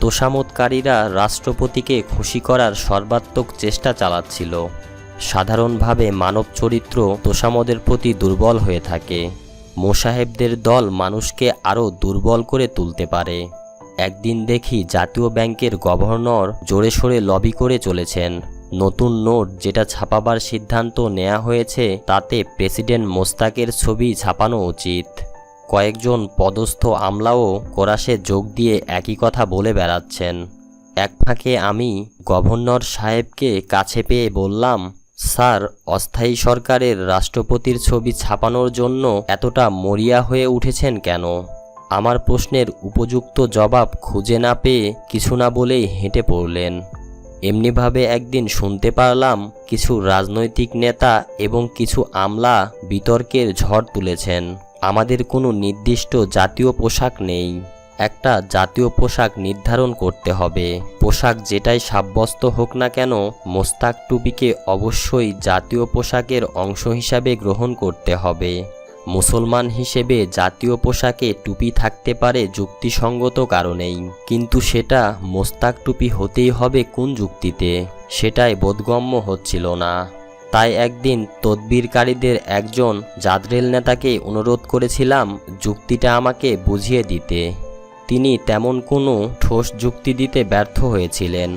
তোষামোদকারীরা রাষ্ট্রপতিকে খুশি করার সর্বাত্মক চেষ্টা চালাচ্ছিল। সাধারণভাবে মানব চরিত্র তোষামোদের প্রতি দুর্বল হয়ে থাকে। মোসাহেবদের দল মানুষকে আরও দুর্বল করে তুলতে পারে। একদিন দেখি জাতীয় ব্যাংকের গভর্নর জোরে সোরে লবি করে চলেছেন, নতুন নোট যেটা ছাপাবার সিদ্ধান্ত নেওয়া হয়েছে তাতে প্রেসিডেন্ট মোস্তাকের ছবি ছাপানো উচিত। কয়েকজন পদস্থ আমলাও কোরাসে যোগ দিয়ে একই কথা বলে বেড়াচ্ছেন। এক ফাঁকে আমি গভর্নর সাহেবকে কাছে পেয়ে বললাম, স্যার, অস্থায়ী সরকারের রাষ্ট্রপতির ছবি ছাপানোর জন্য এতটা মরিয়া হয়ে উঠেছেন কেন? আমার প্রশ্নের উপযুক্ত জবাব খুঁজে না পেয়ে কিছু না বলেই হেঁটে পড়লেন। এমনিভাবে একদিন শুনতে পারলাম কিছু রাজনৈতিক নেতা এবং কিছু আমলা বিতর্কের ঝড় তুলেছেন। আমাদের কোনো নির্দিষ্ট জাতীয় পোশাক নেই, একটা জাতীয় পোশাক নির্ধারণ করতে হবে। পোশাক যেটাই সাব্যস্ত হোক না কেন, মোস্তাক টুপিকে অবশ্যই জাতীয় পোশাকের অংশ হিসাবে গ্রহণ করতে হবে। মুসলমান হিসেবে জাতীয় পোশাকে টুপি থাকতে পারে যুক্তিসঙ্গত কারণেই, কিন্তু সেটা মোস্তাক টুপি হতেই হবে কোন যুক্তিতে, সেটাই বোধগম্য হচ্ছিল না। তাই একদিন তদবিরকারীদের একজন জাদরেল নেতাকে অনুরোধ করেছিলাম যুক্তিটা আমাকে বুঝিয়ে দিতে। তিনি তেমন কোনো ঠোস যুক্তি দিতে ব্যর্থ হয়েছিলেন।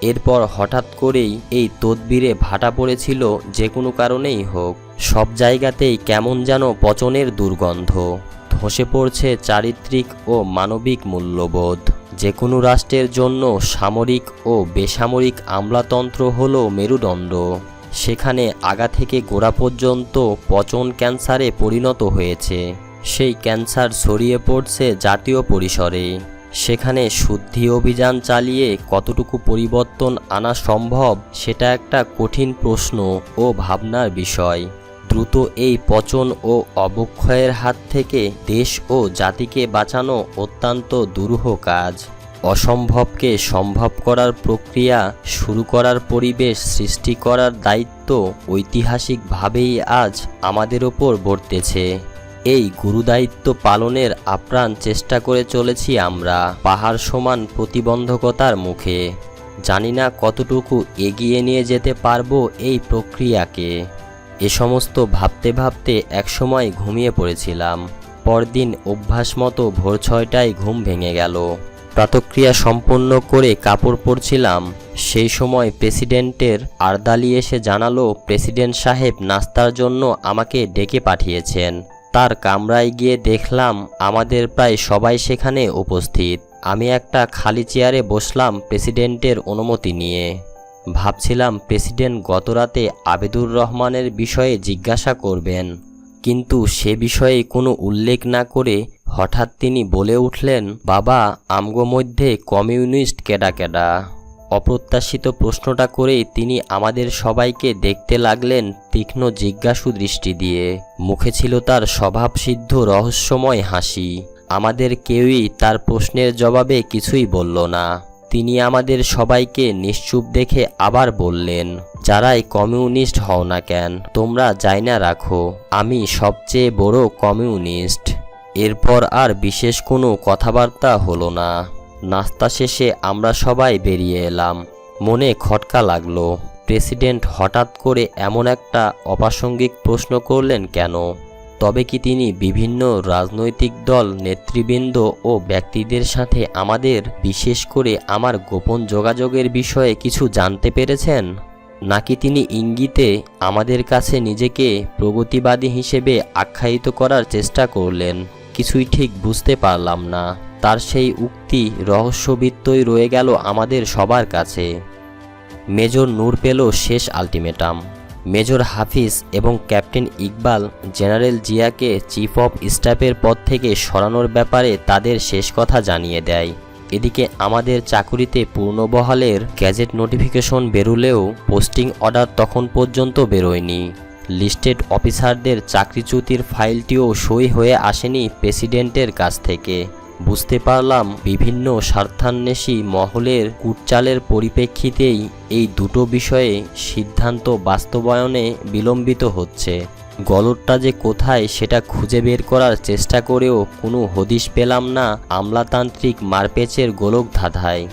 এরপর হঠাৎ করেই এই তদবিরে ভাটা পড়েছিল, যে কোনো কারণেই হোক। সব জায়গাতেই কেমন যেন পচনের দুর্গন্ধ। ধসে পড়ছে চারিত্রিক ও মানবিক মূল্যবোধ। যে কোনো রাষ্ট্রের জন্য সামরিক ও বেসামরিক আমলাতন্ত্র হলো মেরুদণ্ড। সেখানে আগা থেকে গোড়া পর্যন্ত পচন ক্যান্সারে পরিণত হয়েছে। সেই ক্যান্সার ছড়িয়ে পড়ছে জাতীয় পরিসরে। সেখানে শুদ্ধি অভিযান চালিয়ে কতটুকু পরিবর্তন আনা সম্ভব, সেটা একটা কঠিন প্রশ্ন ও ভাবনার বিষয়। দ্রুত এই পচন ও অবক্ষয়ের হাত থেকে দেশ ও জাতিকে বাঁচানো অত্যন্ত দুরূহ কাজ। অসম্ভবকে সম্ভব করার প্রক্রিয়া শুরু করার পরিবেশ সৃষ্টি করার দায়িত্ব ঐতিহাসিকভাবেই আজ আমাদের ওপর বর্তেছে। এই গুরুদায়িত্ব পালনের আপ্রাণ চেষ্টা করে চলেছি আমরা পাহাড় সমান প্রতিবন্ধকতার মুখে। জানি না কতটুকু এগিয়ে নিয়ে যেতে পারবো এই প্রক্রিয়াকে। এ সমস্ত ভাবতে ভাবতে একসময় ঘুমিয়ে পড়েছিলাম। পরদিন অভ্যাস মতো ভোর 6টায় ঘুম ভেঙে গেল। প্রাতক্রিয়া সম্পন্ন করে কাপড় পরছিলাম, সেই সময় প্রেসিডেন্টের আর্দালি এসে জানালো প্রেসিডেন্ট সাহেব নাস্তার জন্য আমাকে ডেকে পাঠিয়েছেন। তার কামরায় গিয়ে দেখলাম আমাদের প্রায় সবাই সেখানে উপস্থিত। আমি একটা খালি চেয়ারে বসলাম প্রেসিডেন্টের অনুমতি নিয়ে। ভাবছিলাম প্রেসিডেন্ট গতরাতে আবেদুর রহমানের বিষয়ে জিজ্ঞাসা করবেন, কিন্তু সে বিষয়ে কোনো উল্লেখ না করে হঠাৎ তিনি বলে উঠলেন, বাবা, আমগো মধ্যে কমিউনিস্ট কেডা কেডা? অপ্রত্যাশিত প্রশ্নটা করেই তিনি আমাদের সবাইকে দেখতে লাগলেন তীক্ষ্ণ জিজ্ঞাসু দৃষ্টি দিয়ে। মুখে ছিল তার স্বভাবসিদ্ধ রহস্যময় হাসি। আমাদের কেউই তার প্রশ্নের জবাবে কিছুই বলল না। তিনি আমাদের সবাইকে নিশ্চুপ দেখে আবার বললেন, যারাই কমিউনিস্ট হও না কেন, তোমরা জাইনা রাখো আমি সবচেয়ে বড় কমিউনিস্ট। এরপর আর বিশেষ কোনো কথাবার্তা হলো না। নাস্তা শেষে আমরা সবাই বেরিয়ে এলাম। মনে খটকা লাগলো, প্রেসিডেন্ট হঠাৎ করে এমন একটা অপ্রাসঙ্গিক প্রশ্ন করলেন কেন? তবে কি তিনি বিভিন্ন রাজনৈতিক দল নেতৃবৃন্দ ও ব্যক্তিদের সাথে আমাদের, বিশেষ করে আমার গোপন যোগাযোগের বিষয়ে কিছু জানতে পেরেছেন? নাকি তিনি ইঙ্গিতে আমাদের কাছে নিজেকে প্রগতিবাদী হিসেবে আখ্যায়িত করার চেষ্টা করলেন? কিছুই ঠিক বুঝতে পারলাম না। তার সেই উক্তি রহস্যবিত্তই রয়ে গেল আমাদের সবার কাছে। মেজর নূর পেল শেষ আলটিমেটাম। মেজর হাফিজ এবং ক্যাপ্টেন ইকবাল জেনারেল জিয়াকে চিফ অফ স্টাফের পদ থেকে সরানোর ব্যাপারে তাদের শেষ কথা জানিয়ে দেয়। এদিকে আমাদের চাকুরিতে পূর্ণবহালের গ্যাজেট নোটিফিকেশন বেরোলেও পোস্টিং অর্ডার তখন পর্যন্ত বেরোয়নি। লিস্টেড অফিসারদের চাকরিচ্যুতির ফাইলটিও সই হয়ে আসেনি প্রেসিডেন্টের কাছ থেকে। বুঝতে পারলাম বিভিন্ন স্বার্থান্বেষী মহলের কুটচালের পরিপ্রেক্ষিতেই এই দুটো বিষয়ে সিদ্ধান্ত বাস্তবায়নে বিলম্বিত হচ্ছে। গলদটা যে কোথায় সেটা খুঁজে বের করার চেষ্টা করেও কোনো হদিশ পেলাম না আমলাতান্ত্রিক মারপেচের গোলক ধাঁধায়।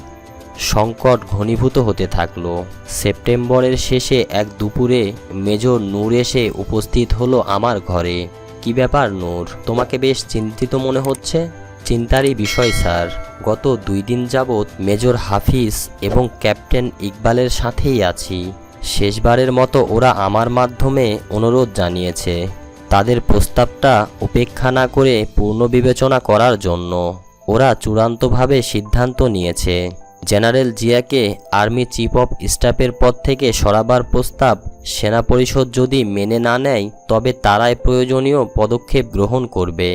সংকট ঘনীভূত হতে থাকলো। সেপ্টেম্বরের শেষে এক দুপুরে মেজর নূর এসে উপস্থিত হলো আমার ঘরে। কি ব্যাপার নূর, তোমাকে বেশ চিন্তিত মনে হচ্ছে? চিন্তারই বিষয় স্যার। গত 2 দিন যাবৎ মেজর হাফিজ এবং ক্যাপ্টেন ইকবালের সাথেই আছি। শেষবারের মতো ওরা আমার মাধ্যমে অনুরোধ জানিয়েছে তাদের প্রস্তাবটা উপেক্ষা না করে পুনর্বিবেচনা করার জন্য। ওরা চূড়ান্তভাবে সিদ্ধান্ত নিয়েছে জেনারেল জিয়াকে আর্মি চিফ অফ স্টাফের পদ থেকে সরাবার প্রস্তাব সেনা পরিষদ যদি মেনে না নেয়, তবে তারাই প্রয়োজনীয় পদক্ষেপ গ্রহণ করবে।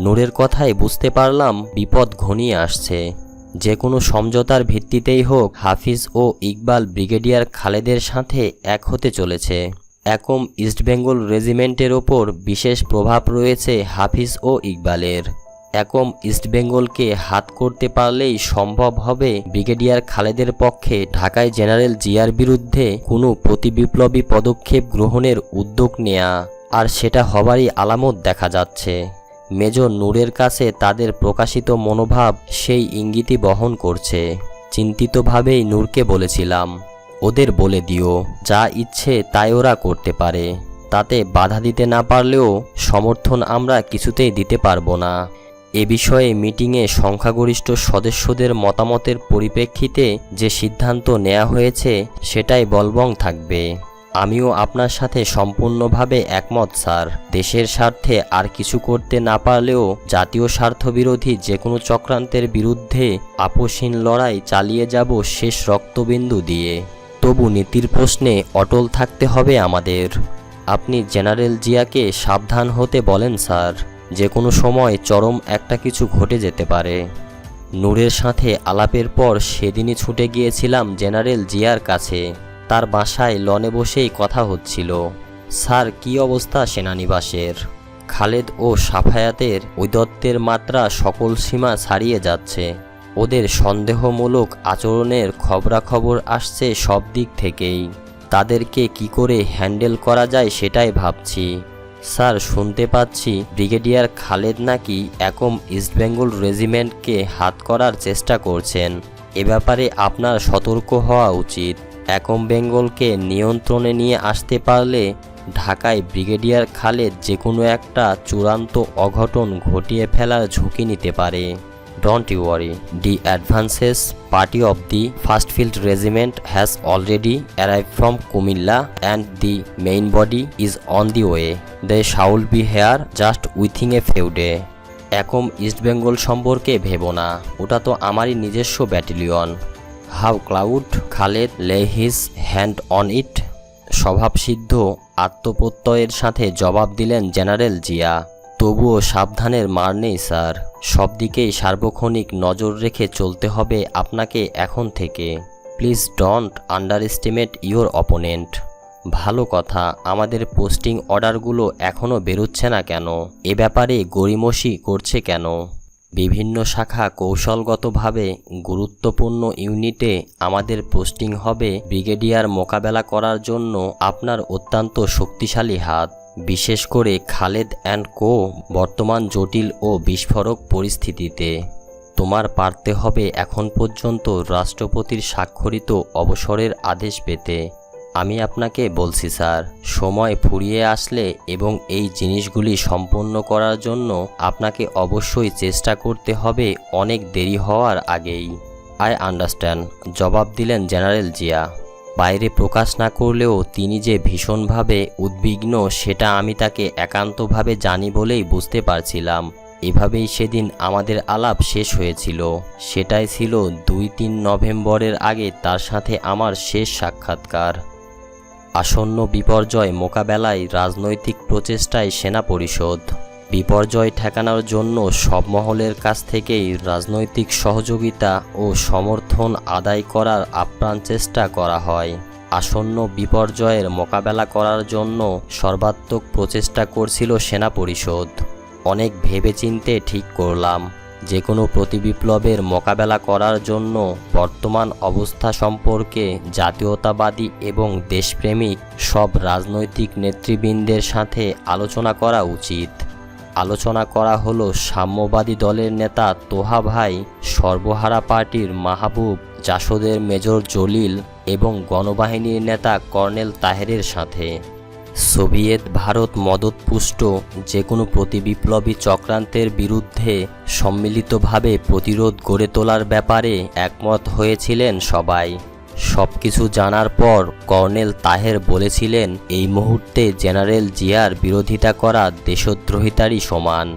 নূরের কথায় বুঝতে পারলাম বিপদ ঘনিয়ে আসছে। যে কোনো সমঝোতার ভিত্তিতেই হোক হাফিজ ও ইকবাল ব্রিগেডিয়ার খালেদের সাথে এক হতে চলেছে। একম ইস্টবেঙ্গল রেজিমেন্টের ওপর বিশেষ প্রভাব রয়েছে হাফিজ ও ইকবালের। একম ইস্টবেঙ্গলকে হাত করতে পারলেই সম্ভব হবে ব্রিগেডিয়ার খালেদের পক্ষে ঢাকায় জেনারেল জিয়ার বিরুদ্ধে কোনো প্রতিবিপ্লবী পদক্ষেপ গ্রহণের উদ্যোগ নেয়া, আর সেটা হবারই আলামত দেখা যাচ্ছে। মেজর নূরের কাছে তাদের প্রকাশিত মনোভাব সেই ইঙ্গিতই বহন করছে। চিন্তিতভাবেই নূরকে বলেছিলাম, ওদের বলে দিও যা ইচ্ছে তাই ওরা করতে পারে, তাতে বাধা দিতে না পারলেও সমর্থন আমরা কিছুতেই দিতে পারবো না। এ বিষয়ে মিটিংয়ে সংখ্যাগরিষ্ঠ সদস্যদের মতামতের পরিপ্রেক্ষিতে যে সিদ্ধান্ত নেওয়া হয়েছে সেটাই বলবৎ থাকবে। আমিও আপনার সাথে সম্পূর্ণভাবে একমত স্যার। দেশের স্বার্থে আর কিছু করতে না পারলেও জাতীয় স্বার্থবিরোধী যে কোনো চক্রান্তের বিরুদ্ধে আপোষহীন লড়াই চালিয়ে যাব শেষ রক্তবিন্দু দিয়ে। তবু নীতির প্রশ্নে অটল থাকতে হবে আমাদের। আপনি জেনারেল জিয়াকে সাবধান হতে বলেন স্যার, যে কোনো সময় চরম একটা কিছু ঘটে যেতে পারে। নূরের সাথে আলাপের পর সেদিনই ছুটে গিয়েছিলাম জেনারেল জিয়ার কাছে। তার বাসায় লনে বসেই কথা হচ্ছিল। স্যার, কি অবস্থা সেনানিবাসের? খালেদ ও সাফায়াতের ঔদ্ধত্যের মাত্রা সকল সীমা ছাড়িয়ে যাচ্ছে। ওদের সন্দেহমূলক আচরণের খবরাখবর আসছে সব দিক থেকেই। তাদেরকে কি করে হ্যান্ডেল করা যায় সেটাই ভাবছি। স্যার, শুনতে পাচ্ছি ব্রিগেডিয়ার খালেদ নাকি একম ইস্টবেঙ্গল রেজিমেন্টকে হাত করার চেষ্টা করছেন। এ ব্যাপারে আপনার সতর্ক হওয়া উচিত। একম বেঙ্গলকে নিয়ন্ত্রণে নিয়ে আসতে পারলে ঢাকায় ব্রিগেডিয়ার খালেদ যে কোনো একটা চূড়ান্ত অঘটন ঘটিয়ে ফেলার ঝুঁকি নিতে পারে। Don't you worry. The advances party of the 1st Field Regiment has already arrived from Kumilla and the main body is on the way. They shall be here just within a few days. Ekam east Bengal সম্পর্কে ভেবো না, ওটা তো আমারই নিজস্ব battalion. How cloud Khaled লে his hand on it. স্বভাবসিদ্ধ আত্মপ্রত্যয়ের সাথে জবাব দিলেন জেনারেল জিয়া। তবুও সাবধানের মার নেই স্যার। সব দিকেই সার্বক্ষণিক নজর রেখে চলতে হবে আপনাকে এখন থেকে। Please don't under estimate your opponent. ভালো কথা, আমাদের পোস্টিং অর্ডারগুলো এখনও বেরোচ্ছে না কেন? এ ব্যাপারে গড়িমসি করছে কেন? বিভিন্ন শাখা কৌশলগতভাবে গুরুত্বপূর্ণ ইউনিটে আমাদের পোস্টিং হবে ব্রিগেডিয়ার মোকাবেলা করার জন্য আপনার অত্যন্ত শক্তিশালী হাত। বিশেষ করে খালেদ অ্যান্ড কো বর্তমান জটিল ও বিস্ফোরক পরিস্থিতিতে। তোমার পারতে হবে এখন পর্যন্ত রাষ্ট্রপতির স্বাক্ষরিত অবসরের আদেশ পেতে। আমি আপনাকে বলছি স্যার, সময় ফুরিয়ে আসলে এবং এই জিনিসগুলি সম্পন্ন করার জন্য আপনাকে অবশ্যই চেষ্টা করতে হবে অনেক দেরি হওয়ার আগেই। আই আন্ডারস্ট্যান্ড, জবাব দিলেন জেনারেল জিয়া। বাইরে প্রকাশ না করলেও তিনি যে ভীষণভাবে উদ্বিগ্ন সেটা আমি তাকে একান্তভাবে জানি বলেই বুঝতে পারছিলাম। এভাবেই সেদিন আমাদের আলাপ শেষ হয়েছিল। সেটাই ছিল 2-3 নভেম্বরের আগে তার সাথে আমার শেষ সাক্ষাৎকার। আসন্ন বিপর্যয় মোকাবেলায় রাজনৈতিক প্রচেষ্টায় সেনা পরিষদ। বিপর্যয় ঠেকানোর জন্য সব মহলের কাছ থেকেই রাজনৈতিক সহযোগিতা ও সমর্থন আদায় করার আপ্রাণ চেষ্টা করা হয়। আসন্ন বিপর্যয়ের মোকাবেলা করার জন্য সর্বাত্মক প্রচেষ্টা করছিল সেনা পরিষদ। অনেক ভেবেচিন্তে ঠিক করলাম, যে কোনো প্রতিবিপ্লবের মোকাবেলা করার জন্য বর্তমান অবস্থা সম্পর্কে জাতীয়তাবাদী এবং দেশপ্রেমিক সব রাজনৈতিক নেতৃবৃন্দের সাথে আলোচনা করা উচিত। আলোচনা করা হলো সাম্যবাদী দলের নেতা তোহা ভাই, সর্বহারা পার্টির মাহবুব জাসদের মেজর জলিল এবং গণবাহিনীর নেতা কর্নেল তাহেরের সাথে। সোভিয়েত ভারত মদতপুষ্ট যে কোনো প্রতিবিপ্লবী চক্রান্তের বিরুদ্ধে সম্মিলিতভাবে প্রতিরোধ গড়ে তোলার ব্যাপারে একমত হয়েছিলেন সবাই। সবকিছু জানার পর কর্নেল তাহের বলেছিলেন, এই মুহূর্তে জেনারেল জিয়ার বিরোধিতা করা দেশদ্রোহিতারই সমান।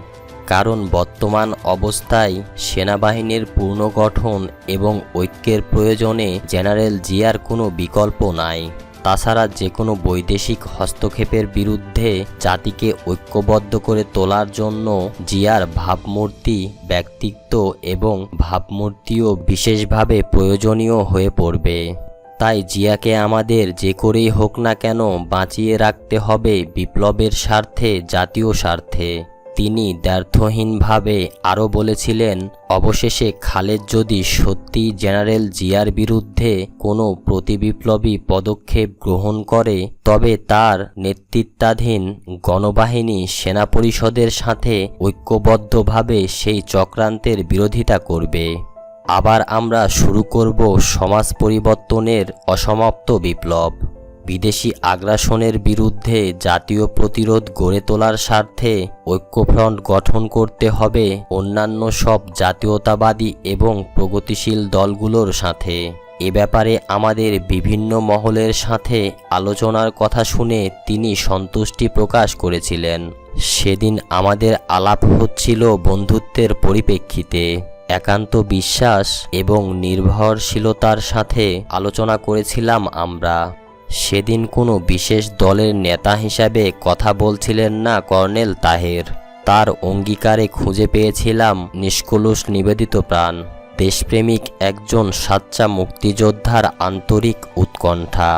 কারণ বর্তমান অবস্থায় সেনাবাহিনীর পুনর্গঠন এবং ঐক্যের প্রয়োজনে জেনারেল জিয়ার কোনো বিকল্প নাই। তাছাড়া যে কোনো বৈদেশিক হস্তক্ষেপের বিরুদ্ধে জাতিকে ঐক্যবদ্ধ করে তোলার জন্য জিয়ার ভাবমূর্তি, ব্যক্তিত্ব এবং ভাবমূর্তিও বিশেষভাবে প্রয়োজনীয় হয়ে পড়বে। তাই জিয়াকে আমাদের যে করেই হোক না কেন বাঁচিয়ে রাখতে হবে বিপ্লবের স্বার্থে, জাতীয় স্বার্থে। তিনি দ্ব্যর্থহীনভাবে আরও বলেছিলেন, অবশেষে খালেদ যদি সত্যি জেনারেল জিয়ার বিরুদ্ধে কোনো প্রতিবিপ্লবী পদক্ষেপ গ্রহণ করে তবে তার নেতৃত্বাধীন গণবাহিনী সেনা পরিষদের সাথে ঐক্যবদ্ধভাবে সেই চক্রান্তের বিরোধিতা করবে। আবার আমরা শুরু করব সমাজ পরিবর্তনের অসমাপ্ত বিপ্লব। বিদেশি আগ্রাসনের বিরুদ্ধে জাতীয় প্রতিরোধ গড়ে তোলার স্বার্থে ঐক্যফ্রন্ট গঠন করতে হবে অন্যান্য সব জাতীয়তাবাদী এবং প্রগতিশীল দলগুলোর সাথে। এ ব্যাপারে আমাদের বিভিন্ন মহলের সাথে আলোচনার কথা শুনে তিনি সন্তুষ্টি প্রকাশ করেছিলেন। সেদিন আমাদের আলাপ হচ্ছিল বন্ধুত্বের পরিপ্রেক্ষিতে। একান্ত বিশ্বাস এবং নির্ভরশীলতার সাথে আলোচনা করেছিলাম আমরা। সেদিন কোনো বিশেষ দলের নেতা হিসাবে কথা বলছিলেন না কর্নেল তাহের। তার অঙ্গীকারে খুঁজে পেয়েছিলাম নিষ্কলুষ নিবেদিত প্রাণ, দেশপ্রেমিক একজন সাচ্চা মুক্তিযোদ্ধার আন্তরিক উৎকণ্ঠা।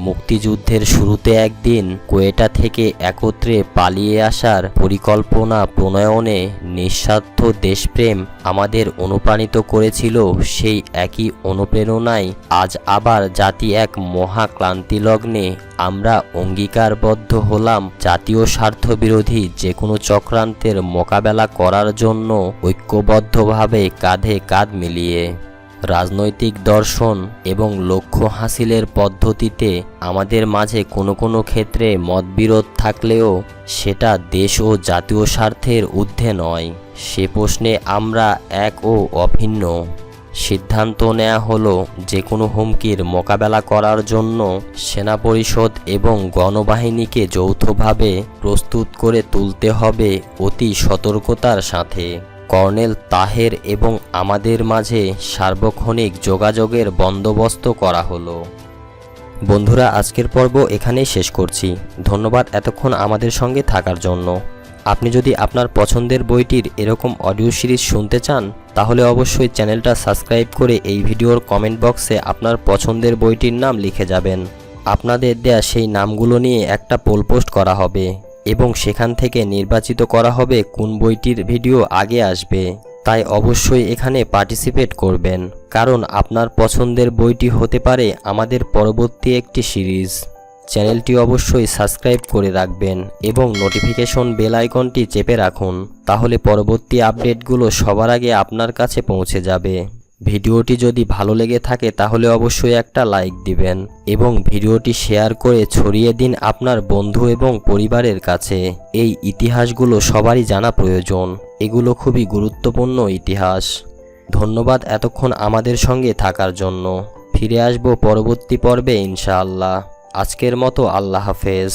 মুক্তিযুদ্ধের শুরুতে একদিন কোয়েটা থেকে একত্রে পালিয়ে আসার পরিকল্পনা প্রণয়নে নিঃস্বার্থ দেশপ্রেম আমাদের অনুপ্রাণিত করেছিল। সেই একই অনুপ্রেরণায় আজ আবার জাতি এক মহাক্লান্তি লগ্নে আমরা অঙ্গীকারবদ্ধ হলাম জাতীয় স্বার্থবিরোধী যে কোনো চক্রান্তের মোকাবেলা করার জন্য ঐক্যবদ্ধভাবে কাঁধে কাঁধ মিলিয়ে। রাজনৈতিক দর্শন এবং লক্ষ্য হাসিলের পদ্ধতিতে আমাদের মাঝে কোনো ক্ষেত্রে মতবিরোধ থাকলেও সেটা দেশ ও জাতীয় স্বার্থের ঊর্ধ্বে নয়। সে প্রশ্নে আমরা এক ও অভিন্ন। সিদ্ধান্ত নেওয়া হলো যে কোনো হুমকির মোকাবেলা করার জন্য সেনা পরিষদ এবং গণবাহিনীকে যৌথভাবে প্রস্তুত করে তুলতে হবে অতি সতর্কতার সাথে। কর্নেল তাহের এবং আমাদের মাঝে সার্বক্ষণিক যোগাযোগের বন্দোবস্ত করা হলো। বন্ধুরা, আজকের পর্ব এখানেই শেষ করছি। ধন্যবাদ এতক্ষণ আমাদের সঙ্গে থাকার জন্য। আপনি যদি আপনার পছন্দের বইটির এরকম অডিও সিরিজ শুনতে চান তাহলে অবশ্যই চ্যানেলটা সাবস্ক্রাইব করে এই ভিডিওর কমেন্ট বক্সে আপনার পছন্দের বইটির নাম লিখে যাবেন। আপনাদের দেয়া সেই নামগুলো নিয়ে একটা পোল পোস্ট করা হবে এবং সেখান থেকে নির্বাচিত করা হবে কোন বইটির ভিডিও আগে আসবে। তাই অবশ্যই এখানে পার্টিসিপেট করবেন, কারণ আপনার পছন্দের বইটি হতে পারে আমাদের পরবর্তী একটি সিরিজ। চ্যানেলটি অবশ্যই সাবস্ক্রাইব করে রাখবেন এবং নোটিফিকেশন বেল আইকনটি চেপে রাখুন, তাহলে পরবর্তী আপডেটগুলো সবার আগে আপনার কাছে পৌঁছে যাবে। ভিডিওটি যদি ভালো লেগে থাকে তাহলে অবশ্যই একটা লাইক দিবেন এবং ভিডিওটি শেয়ার করে ছড়িয়ে দিন আপনার বন্ধু এবং পরিবারের কাছে। এই ইতিহাসগুলো সবারই জানা প্রয়োজন, এগুলো খুবই গুরুত্বপূর্ণ ইতিহাস। ধন্যবাদ এতক্ষণ আমাদের সঙ্গে থাকার জন্য। ফিরে আসব পরবর্তী পর্বে ইনশাআল্লাহ। আজকের মতো আল্লাহ হাফেজ।